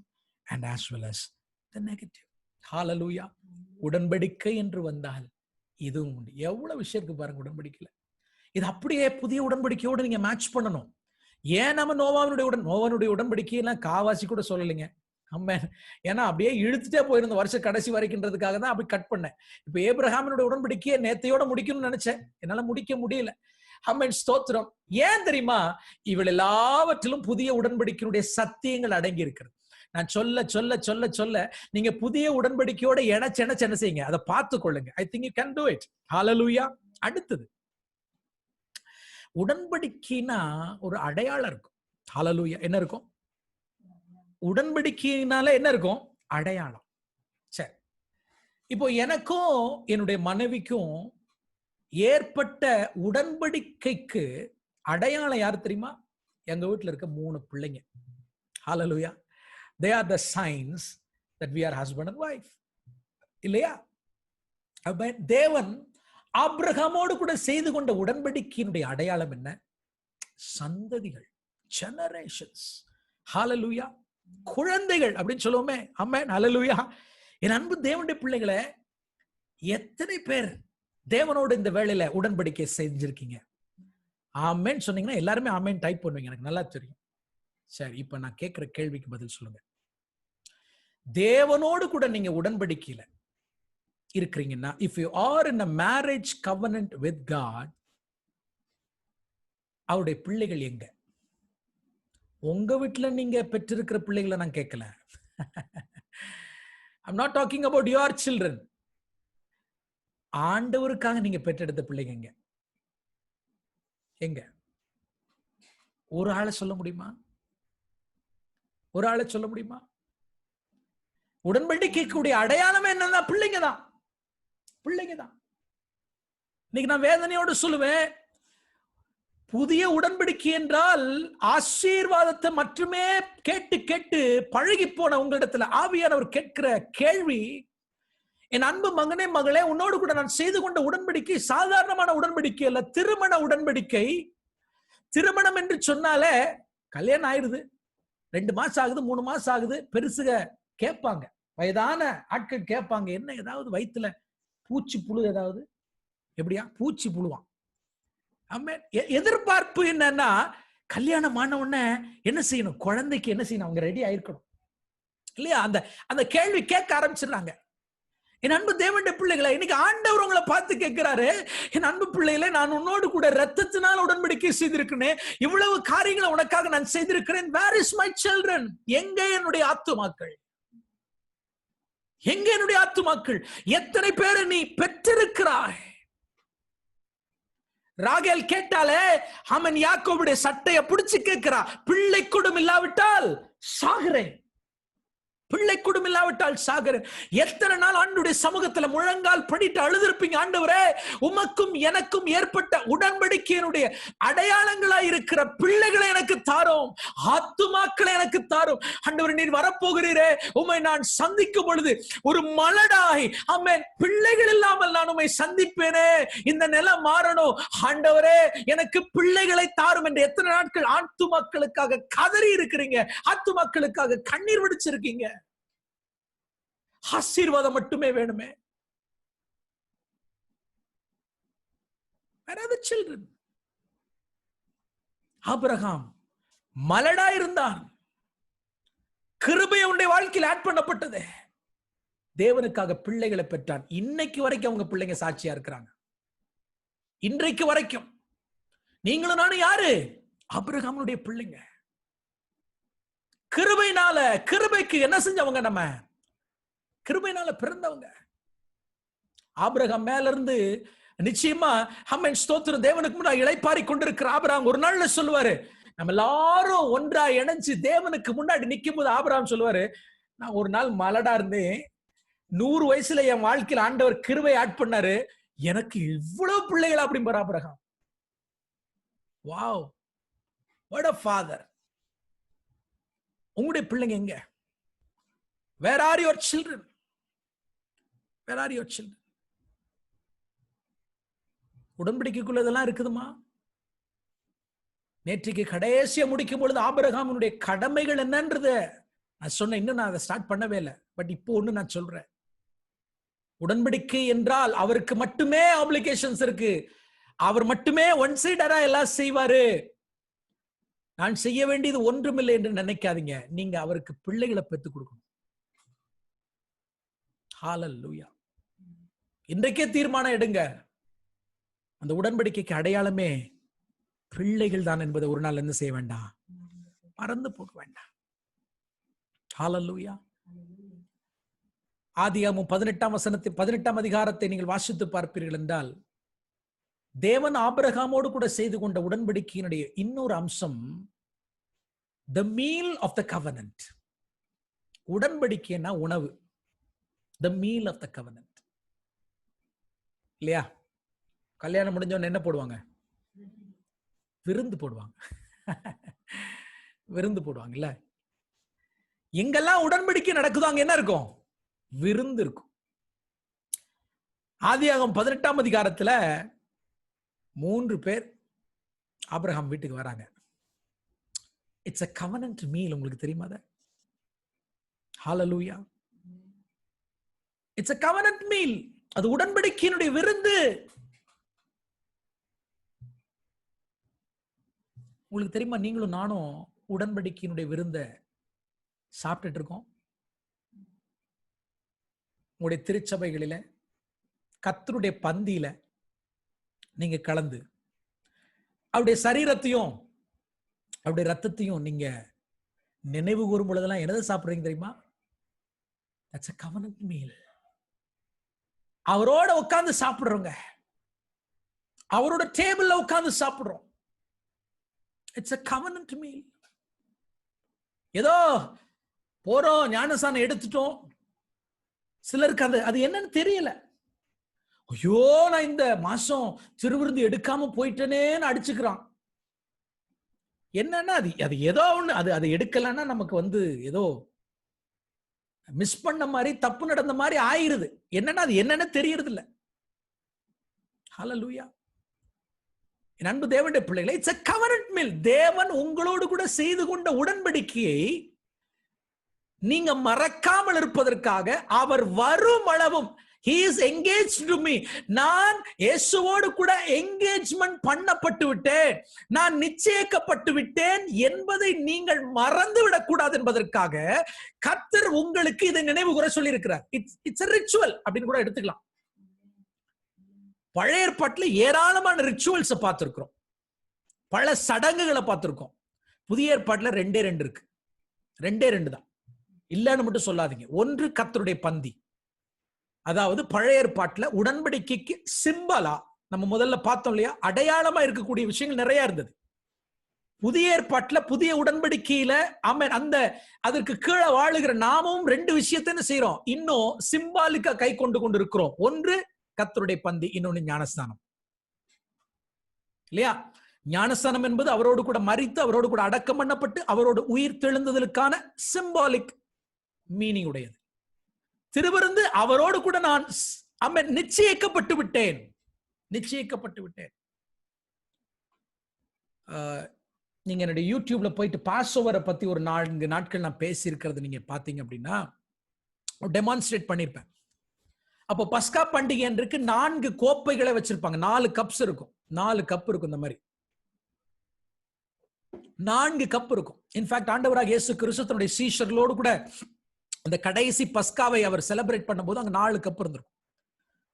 and as well as the negative. ஹல்லேலூயா. உடன்படிக்கை என்று வந்தால் இதுவும் உண்டு. எவ்வளவு விஷயம் இருக்கு பாருங்க உடன்படிக்கையில. இது அப்படியே புதிய உடன்படிக்கையோடு நீங்க மேட்ச் பண்ணணும். ஏன் நம்ம நோவானுடைய உடன்படிக்கையெல்லாம் காவாசி கூட சொல்லலைங்க. ஆமென். ஏன்னா அப்படியே இழுத்துட்டே போயிருந்த வருஷம் கடைசி வரைக்கும்ன்றதுக்காக தான் அப்படி கட் பண்ணேன். இப்ப ஏப்ரஹாமினுடைய உடன்படிக்கையை நேத்தையோட முடிக்கணும்னு நினைச்சேன், என்னால முடிக்க முடியல. ஆமென், ஸ்தோத்திரம். ஏன் தெரியுமா? இவள் எல்லாவற்றிலும் புதிய உடன்படிக்கையுடைய சத்தியங்கள் அடங்கி இருக்கிறது. நான் சொல்ல சொல்ல சொல்ல சொல்ல நீங்க புதிய உடன்படிக்கையோட இணைச்சு என்ன செய்யுங்க, அதை பார்த்து கொள்ளுங்க. I think you can do it. ஹalleluya. அடுத்தது, உடன்படிக்கைனா ஒரு அடையாளம் இருக்கும். ஹalleluya. என்ன இருக்கும்? உடன்படிக்கையினால என்ன இருக்கும்? அடையாளம். சரி, இப்போ எனக்கும் என்னுடைய மனைவிக்கும் ஏற்பட்ட உடன்படிக்கைக்கு அடையாளம் யார் தெரியுமா? எங்க வீட்டுல இருக்க 3 பிள்ளைங்க. ஹalleluya. They are the signs that we are husband and wife. இல்லையா? தேவன் ஆபிரகாமோடு கூட செய்து கொண்ட உடன்படிக்கையினுடைய அடையாளம் என்ன? சந்ததிகள், generations. ஹalleluya. குழந்தைகள் அப்படின்னு சொல்லுவோமே. ஆமென், ஹalleluya. என் அன்பு தேவனுடைய பிள்ளைகளே, எத்தனை பேர் தேவனோடு இந்த வேளையில உடன்படிக்கை செஞ்சிருக்கீங்க? ஆமென் சொன்னீங்கன்னா எல்லாருமே ஆமென் டைப் பண்ணுவீங்க, எனக்கு நல்லா தெரியும். சரி, இப்ப நான் கேட்கிற கேள்விக்கு பதில் சொல்லுங்க. தேவனோடு கூட நீங்க உடன்படிக்கையில இருக்கிறீங்கன்னா, if you are in a marriage covenant with God, அவருடைய பிள்ளைகள் எங்க? உங்க வீட்டுல நீங்க பெற்றிருக்கிற பிள்ளைகளை நான் கேட்கல. I'm not talking about your children. ஆண்டவருக்காக நீங்க பெற்றெடுத்த பிள்ளைங்க எங்க? எங்க? ஒரு ஆளை சொல்ல முடியுமா? ஒரு ஆளை சொல்ல முடியுமா? உடன்படிக்கைக்குடைய அடையாளமே என்னன்னா பிள்ளைங்க தான். பிள்ளைங்க தான். இன்னைக்கு நான் வேதனையோடு சொல்லுவேன், புதிய உடன்படிக்கை என்றால் ஆசீர்வாதத்தை மட்டுமே கேட்டு கேட்டு பழகி போன உங்களிடத்துல ஆவியானவர் கேட்கிற கேள்வி, என் அன்பு மகனே மகளே, உன்னோடு கூட நான் செய்து கொண்ட உடன்படிக்கை சாதாரணமான உடன்படிக்கை அல்ல, திருமண உடன்படிக்கை. திருமணம் என்று சொன்னாலே கல்யாணம் ஆயிருது, 2 மாசம் ஆகுது, 3 மாசம் ஆகுது, பெருசுக கேட்பாங்க, வயதான ஆட்கள் கேட்பாங்க, என்ன ஏதாவது வயிற்றுல பூச்சி புழு ஏதாவது, எப்படியா பூச்சி புழுவான். எதிர்பார்ப்பு என்னன்னா, கல்யாணம் ஆன உடனே என்ன செய்யணும், குழந்தைக்கு என்ன செய்யணும், அவங்க ரெடி ஆயிருக்கணும் இல்லையா? அந்த அந்த கேள்வி கேட்க ஆரம்பிச்சிடுறாங்க. என் அன்பு தேவனுடைய பிள்ளைகளை, இன்னைக்கு ஆண்டவர் உங்களை பார்த்து கேட்கிறாரு, என் அன்பு பிள்ளைகளை, நான் உன்னோடு கூட ரத்தத்தினால் உடன்படிக்கை செய்திருக்கிறேன், இவ்வளவு காரியங்களை உனக்காக நான் செய்திருக்கிறேன். Where is my children? எங்க என்னுடைய ஆத்துமாக்கள்? எங்க என்னுடைய ஆத்துமாக்கள்? எத்தனை பேரை நீ பெற்றிருக்கிறாய்? ராகேல் கேட்டாலே அவன் யாக்கோபுடைய சட்டையை பிடிச்சு கேட்கிறா, பிள்ளை குடும் இல்லாவிட்டால் சாகிறேன், பிள்ளை குடும் இல்லாவிட்டால் சாகிறேன். எத்தனை நாள் ஆண்டவருடைய சமூகத்துல முழங்கால் படிட்டு அழுதிருப்பீங்க, ஆண்டவரே உமக்கும் எனக்கும் ஏற்பட்ட உடன்படிக்கையினுடைய அடையாளங்களாய் இருக்கிற பிள்ளைகளை எனக்கு தாரும், ஆத்துமாக்களை எனக்கு தாரும். ஆண்டவரே, நீர் வரப்போகிறீரே, உம்மை நான் சந்திக்கும் பொழுது ஒரு மலடாய் ஆமென் பிள்ளைகள் இல்லாமல் நான் உம்மை சந்திப்பேனே, இந்த நிலம் மாறணும், ஆண்டவரே எனக்கு பிள்ளைகளை தாரும் என்று எத்தனை நாட்கள் ஆத்துமாக்களுக்காக கதறி இருக்கிறீங்க, ஆத்துமாக்களுக்காக கண்ணீர் வடிச்சிருக்கீங்க. ஆசீர்வாதம் மட்டுமே வேணுமே. Where are the children? Abraham மலடா இருந்தான், கிருபை அவனுடைய வாழ்க்கையில் ஆட் பண்ணப்பட்டது, தேவனுக்காக பிள்ளைகளை பெற்றான். இன்னைக்கு வரைக்கும் அவங்க பிள்ளைங்க சாட்சியா இருக்கிறாங்க. இன்றைக்கு வரைக்கும் நீங்களும் நானும் யாரு? ஆபிரகாமுடைய பிள்ளைங்க. கிருபையினால, கிருபைக்கு என்ன செஞ்சவங்க? நம்ம கிருபையினால பிறந்தவங்க. ஆபிரகாம் மேல இருந்து நிச்சயமா ஆமென் ஸ்தோத்திரம், தேவனுக்கு முன்னாடி இளைப்பாரி கொண்டிருக்கிற ஆபிரகாம் ஒரு நாள்ல சொல்லுவாரு, நம்ம எல்லாரும் ஒன்றா இணைஞ்சு தேவனுக்கு முன்னாடி நிக்கும் போது ஆபிரகாம் சொல்லுவாரு, நான் ஒரு நாள் மலடா இருந்தேன், 100 வயசுல என் வாழ்க்கையில் ஆண்டவர் கிருபை ஆட் பண்ணாரு, எனக்கு இவ்வளவு பிள்ளைகள் அப்படிங்கிற Abraham. Wow, what a father. உங்களுடைய பிள்ளைங்க எங்க? Where are your children? Where are your children? உடன்படிக்கைக்குள்ள இதெல்லாம் இருக்குதுமா? நேற்றைக்கு கடைசியா முடிக்கும் பொழுது ஆபிரகாமுடைய கடமைகள் என்னன்றது நான் சொன்னேன், இன்னும் நான் அதை ஸ்டார்ட் பண்ணவே இல்லை, பட் இப்போ ஒண்ணு நான் சொல்றேன். உடன்படிக்கை என்றால் அவருக்கு மட்டுமே ஆப்ளிகேஷன்ஸ் இருக்கு, அவர் மட்டுமே ஒன் சைடரா எல்லாம் செய்வாரு, நான் செய்ய வேண்டியது ஒன்றுமில்லை என்று நினைக்காதீங்க. நீங்க அவருக்கு பிள்ளைகளை பெற்றுக் கொடுக்கணும். ஹalleluya. இன்றைக்கே தீர்மானம் எடுங்க. அந்த உடன்படிக்கைக்கு அடையாளமே பிள்ளைகள் தான் என்பதை ஒரு நாள் என்ன செய்ய வேண்டாம், மறந்து போக வேண்டாம். ஹல்லேலூயா. ஆதியாகமம் 18 அதிகாரத்தை நீங்கள் வாசித்து பார்ப்பீர்கள் என்றால், தேவன் ஆபிரகாமோடு கூட செய்து கொண்ட உடன்படிக்கையினுடைய இன்னொரு அம்சம் the meal of the covenant. உடன்படிக்கைனா உணவு, the meal of the covenant. இல்லையா? கல்யாணம் முடிஞ்சவன என்ன போடுவாங்க? விருந்து போடுவாங்க. விருந்து போடுவாங்க இல்ல? எங்கெல்லாம் உடன்படிக்கை நடக்குதோ அங்க என்ன இருக்கும்? விருந்து இருக்கும். ஆதியாகமம் 18 அதிகாரத்துல 3 பேர் ஆபிரகாம் வீட்டுக்கு வராங்க. It's a covenant meal. உங்களுக்கு தெரியுமா அது? Hallelujah. It's a covenant meal. அது உடன்படிக்கையினுடைய விருந்து. உங்களுக்கு தெரியுமா, நீங்களும் நானும் உடன்படிக்கையினுடைய விருந்தை சாப்பிட்டுட்டு இருக்கோம். உங்களுடைய திருச்சபைகளில கர்த்தருடைய பந்தியில நீங்க கலந்து அவருடைய சரீரத்தையும் அவருடைய ரத்தத்தையும் நீங்க நினைவு கூறும் பொழுதெல்லாம் என்னதை சாப்பிடுறீங்க தெரியுமா? That's a covenant meal. அவரோட உட்கார்ந்து சாப்பிடுறோங்க, அவரோட டேபிள்ல உட்கார்ந்து சாப்பிடுறோம். It's a covenant meal. ஏதோ போறோம், ஞானஸ்நானம் எடுத்துட்டோம், சிலருக்கு அது என்னன்னு தெரியல. ஐயோ, நான் இந்த மாசம் திருவிருந்து எடுக்காம போயிட்டேனேன்னு அடிச்சுக்கிறான். என்னன்னா அது ஏதோ ஒண்ணு, அது எடுக்கலன்னா நமக்கு ஏதோ மிஸ் பண்ண மாதிரி, தப்பு நடந்த மாதிரி ஆயிருது. என்னன்னா அது என்னன்னு தெரியறது இல்ல. ஹல்லேலூயா. என் அன்பு தேவனுடைய பிள்ளைகளே, இட்ஸ் a covenant meal. தேவன் உங்களோடு கூட செய்து கொண்ட உடன்படிக்கையை நீங்க மறக்காமல் இருப்பதற்காக அவர் வரும் அளவும் he is engaged to me. நான் இயேசுவோடு கூட என்கேஜ்மென்ட் பண்ணப்பட்டு விட்டேன், நான் நிச்சயிக்கப்பட்டு விட்டேன் என்பதை நீங்கள் மறந்து விடக்கூடாது என்பதற்காக கர்த்தர் உங்களுக்கு இதை நினைவு கூற சொல்லி இருக்கிறார். இட்ஸ் a ritual அப்படின்னு கூட எடுத்துக்கலாம். பழைய ஏற்பாட்டுல ஏராளமான ரிச்சுவல்ஸ் பார்த்திருக்கிறோம், பல சடங்குகளை பார்த்திருக்கோம். புதிய ஏற்பாட்டுல 2 இருக்கு. 2 தான், இல்லன்னு மட்டும் சொல்லாதீங்க. ஒன்று கர்த்தருடைய பந்தி, அதாவது பழைய ஏற்பாட்டுல உடன்படிக்கைக்கு சிம்பலா நம்ம முதல்ல பார்த்தோம் இல்லையா, அடையாளமா இருக்கக்கூடிய விஷயங்கள் நிறைய இருந்தது. புதிய ஏற்பாட்டுல புதிய உடன்படிக்கையில அதற்கு கீழே வாழுகிற நாமும் 2 விஷயத்தை என்ன செய்யறோம், இன்னும் சிம்பாலிக்கா கை கொண்டு இருக்கிறோம். ஒன்று கர்த்தருடைய பந்தி, இன்னொன்னு ஞானஸ்நானம். இல்லையா? ஞானஸ்நானம் என்பது அவரோடு கூட மரித்து, அவரோடு கூட அடக்கம் பண்ணப்பட்டு, அவரோடு உயிர் தெழுந்ததற்கான சிம்பாலிக் மீனிங் உடையது. திருவிருந்து அவரோடு கூட நான் நிச்சயிக்கப்பட்டு விட்டேன். நீங்க என்னுடைய யூடியூப்ல போயிட்டு பாஸ் ஓவரை பத்தி ஒரு 4 நாட்கள் நான் பேசி இருக்கிறது நீங்க பாத்தீங்க அப்படின்னா டெமான்ஸ்ட்ரேட் பண்ணிருப்பேன். அப்போ பஸ்கா பண்டிகை அன்றைக்கு 4 கோப்பைகளை வச்சிருப்பாங்க. 4 கப்ஸ் இருக்கும், 4 கப் இருக்கும். இந்த மாதிரி 4 கப் இருக்கும். இன்ஃபேக்ட் ஆண்டவராக இயேசு கிறிஸ்து தன்னுடைய சீஷர்களோடு கூட அந்த கடைசி பஸ்காவை அவர் செலிப்ரேட் பண்ணும்போது அங்க 4 கப் இருந்திருக்கும்.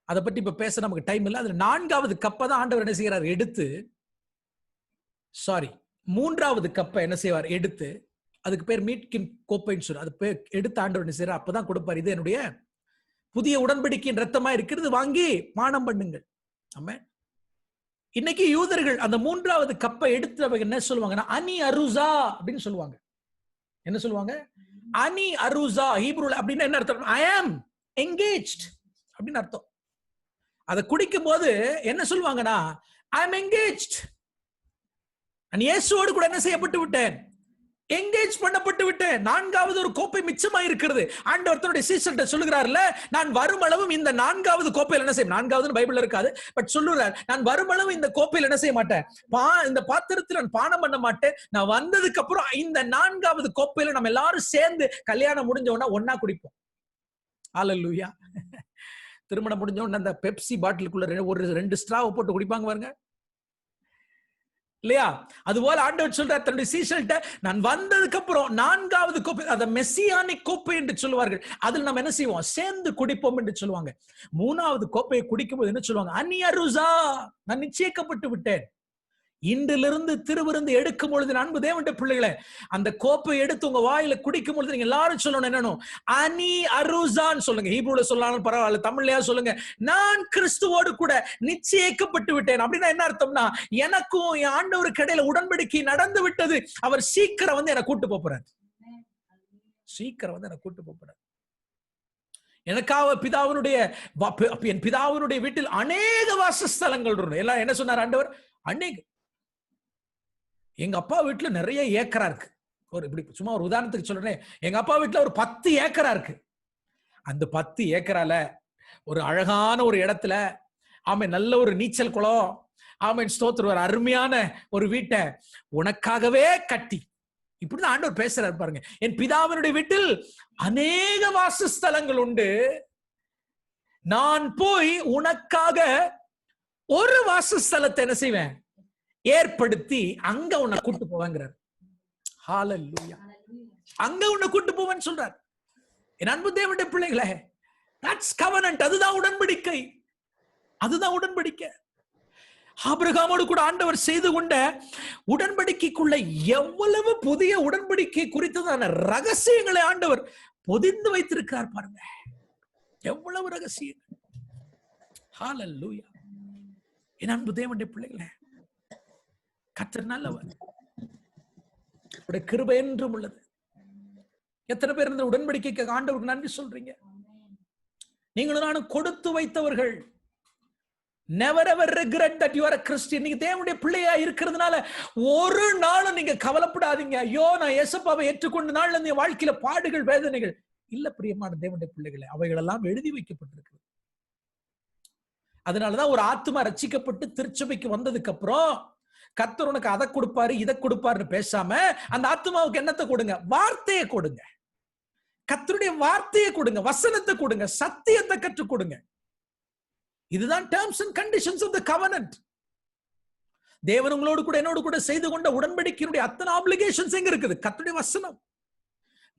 அதை பற்றி இப்ப பேச நமக்கு டைம் இல்லை. அதுல 4வது கப்பை தான் ஆண்டவர் என்ன செய்யறார், எடுத்து மூன்றாவது கப்பை என்ன செய்வார், எடுத்து, அதுக்கு பேர் மீட்கின் கோப்பைன்னு சொல்லு, அது எடுத்து ஆண்டவர் என்ன செய்யறார், அப்பதான் கொடுப்பார். இது என்னுடைய புதிய உடன்படிக்கையின் ரத்தமா இருக்கிறது, வாங்கி பானம் பண்ணுங்கள். ஆமென். இன்னைக்கு யூதர்கள் அந்த 3வது கப்பை எடுத்து என்ன சொல்லுவாங்கன்னா அனி அருசா அப்படின்னு சொல்லுவாங்க. என்ன சொல்லுவாங்க? அனி அருசா. ஹீப்ரூல அப்படின்னு என்ன அர்த்தம்? ஐ ஆம் என்கேஜ்ட் அப்படின்னு அர்த்தம். அதை குடிக்கும் போது என்ன சொல்லுவாங்கன்னா ஐ ஆம் என்கேஜ்ட். நான் இயேசுவோடு கூட என்ன செய்யப்பட்டு விட்டேன், என்கேஜ் பண்ணப்பட்டு விட்டேன். 4வது ஒரு கோப்பை மிச்சமா இருக்கிறது. ஆண்டவர் தன்னுடைய சீஷர்கிட்ட சொல்லுகிறார்ல, நான் வருமளவும் இந்த 4வது கோப்பையில் என்ன செய்ய, 4வது பைபிள்ல இருக்காது, பட் சொல்லுறார், நான் வருமளவும் இந்த கோப்பையில் என்ன செய்ய மாட்டேன், இந்த பாத்திரத்தில் நான் பானம் பண்ண மாட்டேன். நான் வந்ததுக்கு அப்புறம் இந்த 4வது கோப்பையில நம்ம எல்லாரும் சேர்ந்து கல்யாணம் முடிஞ்ச உடனே ஒன்னா குடிப்போம். ஹல்லேலூயா. திருமணம் முடிஞ்ச உடனே அந்த பெப்சி பாட்டிலுக்குள்ள ஒரு 2 ஸ்ட்ராவை போட்டு குடிப்பாங்க பாருங்க, இல்லையா? அதுபோல ஆண்டவர் சொல்றார் தன்னுடைய சீஷர்கள்ட்ட, நான் வந்ததுக்கு அப்புறம் 4வது கோப்பை, அத மெசியானிக் கோப்பை என்று சொல்லுவார்கள், அதில் நம்ம என்ன செய்வோம், சேர்ந்து குடிப்போம் என்று சொல்லுவாங்க. 3வது கோப்பையை குடிக்கும் போது என்ன சொல்லுவாங்க, அனி அருசா, நான் நிச்சயிக்கப்பட்டு விட்டேன். இன்றிலிருந்து திருவிருந்து எடுக்கும் பொழுது, அன்பு தேவனுடைய பிள்ளைகளே, அந்த கோப்பை எடுத்து உங்க வாயில குடிக்கும் பொழுது நீங்க எல்லாரும் சொல்லணும் என்னன்னு, அனி அருசான்னு சொல்லுங்க. ஹீப்ரூல சொல்லலாம் பரவாயில்ல, தமிழ்லயா சொல்லுங்க, நான் கிறிஸ்துவோடு கூட நிச்சயிக்கப்பட்டு விட்டேன். அப்படின்னா என்ன அர்த்தம்னா, எனக்கும் என் ஆண்டவருக்கு இடையில உடன்படிக்கை நடந்து விட்டது. அவர் சீக்கிரம் வந்து என்னை கூட்டு போறார். சீக்கிரம் வந்து என்னை கூட்டு போறார். எனக்காக என் பிதாவினுடைய வீட்டில் அநேக வாசஸ்தலங்கள் இருக்கு. எல்லாம் என்ன சொன்னார் ஆண்டவர்? அநேக. எங்க அப்பா வீட்டுல நிறைய ஏக்கரா இருக்கு. இப்படி சும்மா ஒரு உதாரணத்துக்கு சொல்றேன், எங்க அப்பா வீட்டுல ஒரு 10 ஏக்கரா இருக்கு. அந்த 10 ஏக்கரால ஒரு அழகான ஒரு இடத்துல, நல்ல ஒரு நீச்சல் குளம், ஸ்தோத்திரம், ஒரு அருமையான ஒரு வீட்டை உனக்காகவே கட்டி, இப்படிதான் ஆண்டவர் பேசுறாரு பாருங்க. என் பிதாவினுடைய வீட்டில் அநேக வாசஸ்தலங்கள் உண்டு, நான் போய் உனக்காக ஒரு வாசஸ்தலத்தை என்ன செய்வேன்? ஏற்படுத்தி அங்க உன்னை கூட்டு போவாங்கிறார். ஹல்லேலூயா. அங்க உன்னை கூட்டு போவேன்னு சொல்றார். என் அன்பு தேவனுடைய பிள்ளைகளே, தட்ஸ் கவனன்ட். அதுதான் உடன்படிக்கை. அதுதான் உடன்படிக்கை. ஆபிரகாமோடு கூட ஆண்டவர் செய்து கொண்ட உடன்படிக்கைக்குள்ள எவ்வளவு புதிய உடன்படிக்கை குறித்ததான ரகசியங்களை ஆண்டவர் பொதிந்து வைத்திருக்கிறார் பாருங்க. எவ்வளவு ரகசியங்கள். ஹல்லேலூயா. என் அன்பு தேவனுடைய பிள்ளைகளே, கர்த்தர் நல்லவர், அவருடைய கிருபை என்றும் உள்ளது. எத்தனை பேர் இந்த உடன்படிக்கைக்கு ஆண்டவருக்கு நன்றி சொல்றீங்க? நீங்களும் நானும் கொடுத்து வைத்தவர்கள். Never ever regret that you are a Christian. நீங்க தேவனுடைய பிள்ளையா இருக்கிறதுனால ஒரு நாளும் நீங்க கவலைப்படாதீங்க, ஐயோ நான் இயேசுவை ஏற்றுக்கொண்ட நாள்ல இந்த வாழ்க்கையில பாடுகள் வேதனைகள் இல்ல. பிரியமான தேவனுடைய பிள்ளைகளை, அவைகள் எல்லாம் எழுதி வைக்கப்பட்டிருக்கு. அதனாலதான் ஒரு ஆத்துமா ரட்சிக்கப்பட்டு திருச்சபைக்கு வந்ததுக்கு அப்புறம் கர்த்தர் உனக்கு அதை கொடுப்பாரு இதை கொடுப்பாருன்னு பேசாம, அந்த ஆத்துமாவுக்கு என்னத்தை கொடுங்க? வார்த்தையை கொடுங்க. கர்த்தருடைய வார்த்தையை கொடுங்க, வசனத்தை கொடுங்க, சத்தியத்தை கற்றுக் கொடுங்க. இதுதான் terms and conditions of the covenant. தேவன் உங்களோடு கூட என்னோடு கூட செய்து கொண்ட உடன்படிக்கையினுடைய அத்தனை ஆப்ளிகேஷன்ஸ் எங்க இருக்குது? கர்த்தருடைய வசனம்.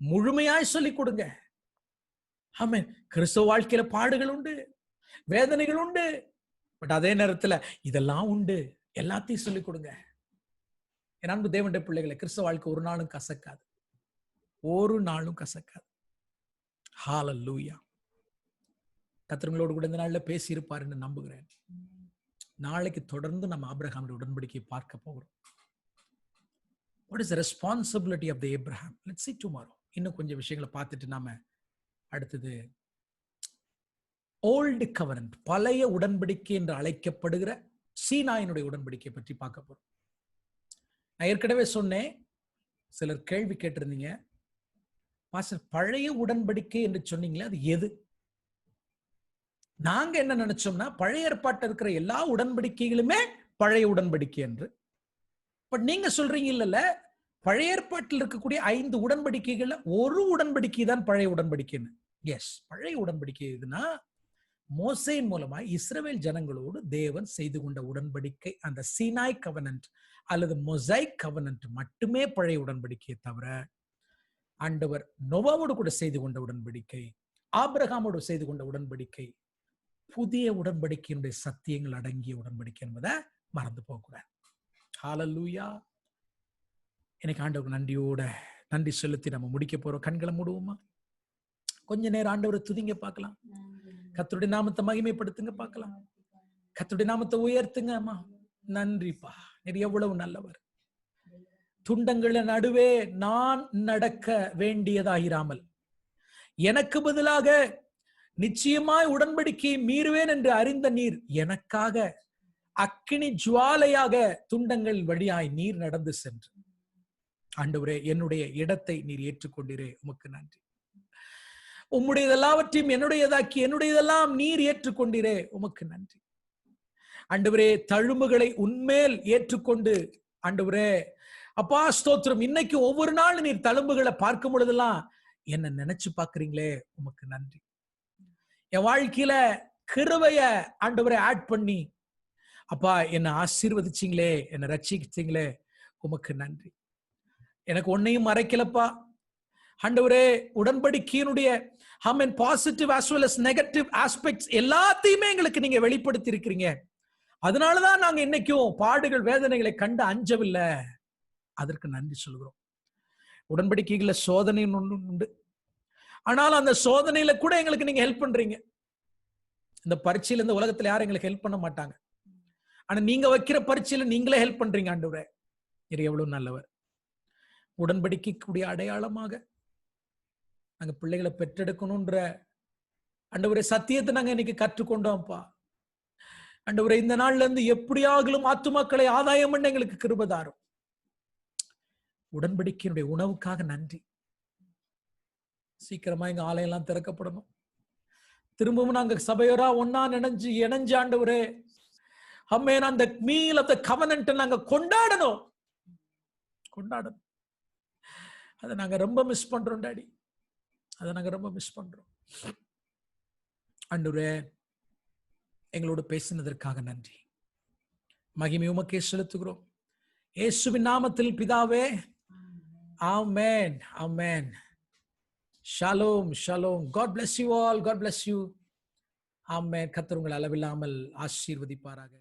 முழுமையாய் சொல்லிக் கொடுங்க. ஆமென். கிறிஸ்தவ வாழ்க்கையில பாடுகள் உண்டு, வேதனைகள் உண்டு, பட் அதே நேரத்துல இதெல்லாம் உண்டு. எல்லாத்தையும் சொல்லிக் கொடுங்க. என் அன்பு தேவனுடைய பிள்ளைகளை, கிறிஸ்தவ வாழ்க்கை ஒரு நாளும் கசக்காது. ஒரு நாளும் கசக்காது. ஹல்லேலூயா. கர்த்தர்களோடு கூட இந்த நாள்ல பேசி இருப்பாருன்னு நம்புகிறேன். நாளைக்கு தொடர்ந்து நம்ம ஆபிரகாமுடைய உடன்படிக்கையை பார்க்க போகிறோம். What is the responsibility of the Abraham? Let's see tomorrow. இன்னும் கொஞ்சம் விஷயங்களை பார்த்துட்டு நாம அடுத்தது ஓல்டு கவனன்ட், பழைய உடன்படிக்கை என்று அழைக்கப்படுகிற சீனாயினுடைய உடன்படிக்கை பற்றி பார்க்க போறோம். நான் ஏற்கனவே சொன்னேன், சிலர் கேள்வி கேட்டிருந்தீங்க, பாஸ்டர் பழைய உடன்படிக்கை என்று சொன்னீங்களே அது எது? நாங்க என்ன நினைச்சோம்னா, பழைய ஏற்பாட்டில் இருக்கிற எல்லா உடன்படிக்கைகளுமே பழைய உடன்படிக்கை என்று. பட் நீங்க சொல்றீங்க இல்ல, பழைய ஏற்பாட்டில் இருக்கக்கூடிய 5 உடன்படிக்கைகள்ல ஒரு உடன்படிக்கை தான் பழைய உடன்படிக்கைன்னு. எஸ், பழைய உடன்படிக்கை எதுனா மோசேயின் மூலமா இஸ்ரவேல் ஜனங்களோடு தேவன் செய்து கொண்ட உடன்படிக்கை, அந்த சீனாய் கவனன்ட் அல்லது மொசைக் கவனன்ட் மட்டுமே பழைய உடன்படிக்கையை தவிர, ஆண்டவர் நோவாவோடு கூட செய்து கொண்ட உடன்படிக்கை, ஆபிரகாமோடு செய்து கொண்ட உடன்படிக்கை புதிய உடன்படிக்கையினுடைய சத்தியங்கள் அடங்கிய உடன்படிக்கை என்பதை மறந்து போகக்கூடாது. ஹல்லேலூயா. எனக்கு ஆண்டவருக்கு நன்றி செலுத்தி நம்ம முடிக்க போறோம். கண்களை மூடுவோமா? கொஞ்ச நேரம் ஆண்டவரை துதிங்க பார்க்கலாம். கர்த்தருடைய நாமத்தை மகிமைப்படுத்துங்க பார்க்கலாம். கர்த்தருடைய நாமத்தை உயர்த்துங்க. அம்மா நன்றிப்பா, நீர் எவ்வளவு நல்லவர். துண்டங்கள நடுவே நான் நடக்க வேண்டியதாயிராமல் எனக்கு பதிலாக நிச்சயமாய் உடன்படிக்கையை மீறுவேன் என்று அறிந்த நீர் எனக்காக அக்கினி ஜுவாலையாக துண்டங்கள் வழியாய் நீர் நடந்து சென்று, ஆண்டவரே என்னுடைய இடத்தை நீர் ஏற்றுக்கொண்டீரே, உமக்கு நன்றி. உம்முடையதெல்லாவற்றையும் என்னுடையதாக்கி என்னுடையதெல்லாம் நீர் ஏற்றுக்கொண்டீரே, உமக்கு நன்றி. ஆண்டவரே, தழும்புகளை உன்மேல் ஏற்றுக்கொண்டு, ஆண்டவரே அப்பா ஸ்தோத்திரம், இன்னைக்கு ஒவ்வொரு நாள் நீர் தழும்புகளை பார்க்கும் பொழுதெல்லாம் என்ன நினைச்சு பாக்குறீங்களே, உமக்கு நன்றி. என் வாழ்க்கையில கிருபைய ஆண்டவரை ஆட் பண்ணி அப்பா என்னை ஆசீர்வதிச்சீங்களே, என்னை ரட்சிச்சீங்களே, உமக்கு நன்றி. எனக்கு ஒன்னையும் மறைக்கலப்பா ஆண்டவரே. உடன்படிக்கையினுடைய positive as well as negative aspects எல்லாத்தையுமே எங்களுக்கு நீங்க வெளிப்படுத்தி இருக்கிறீங்க. அதனாலதான் நாங்க இன்னைக்கும் பாடுகள் வேதனைகளை கண்டு அஞ்சவில்லை. அதற்கு நன்றி சொல்கிறோம். உடன்படிக்கைகள சோதனை ஒண்ணு உண்டு. ஆனாலும் அந்த சோதனையில கூட எங்களுக்கு நீங்க ஹெல்ப் பண்றீங்க. இந்த பரீட்சையில இந்த உலகத்துல யாரும் எங்களுக்கு ஹெல்ப் பண்ண மாட்டாங்க. ஆனா நீங்க வைக்கிற பரீட்சையில நீங்களே ஹெல்ப் பண்றீங்க ஆண்டவரே. இது எவ்வளவு நல்லவர். உடன்படிக்கைக்குரிய அடையாளமாக நாங்க பிள்ளைகளை பெற்றெடுக்கணும்ன்ற ஆண்டவரே சத்தியத்தை நாங்க இன்னைக்கு கற்றுக்கொண்டோம்ப்பா. ஆண்டவரே இந்த நாள்ல இருந்து எப்படியாகலும் ஆத்துமாக்களை ஆதாயம் பண்ண எங்களுக்கு கிருபை தாரும். உடன்படிக்கையினுடைய உணவுக்காக நன்றி. சீக்கிரமா எங்க ஆலயம்லாம் திறக்கப்படணும். திரும்பவும் நாங்க சபையோரா ஒன்னா இணைஞ்சு ஆண்டவரே அம்மேன் அந்த மீல் ஆஃப் தி கவனன்ட் நாங்க கொண்டாடணும். அதை நாங்க ரொம்ப மிஸ் பண்றோம் டாடி. அதை நாங்க ரொம்ப மிஸ் பண்றோம். ஆண்டவரே எங்களோடு பேசினதற்காக நன்றி. மகிமை உமக்கே செலுத்துகிறோம். இயேசுவின் நாமத்தில் பிதாவே, amen, amen. Shalom, shalom. God bless you all. God bless you. Amen. கர்த்தர் உங்களை அளவில்லாமல் ஆசீர்வதிப்பாராக.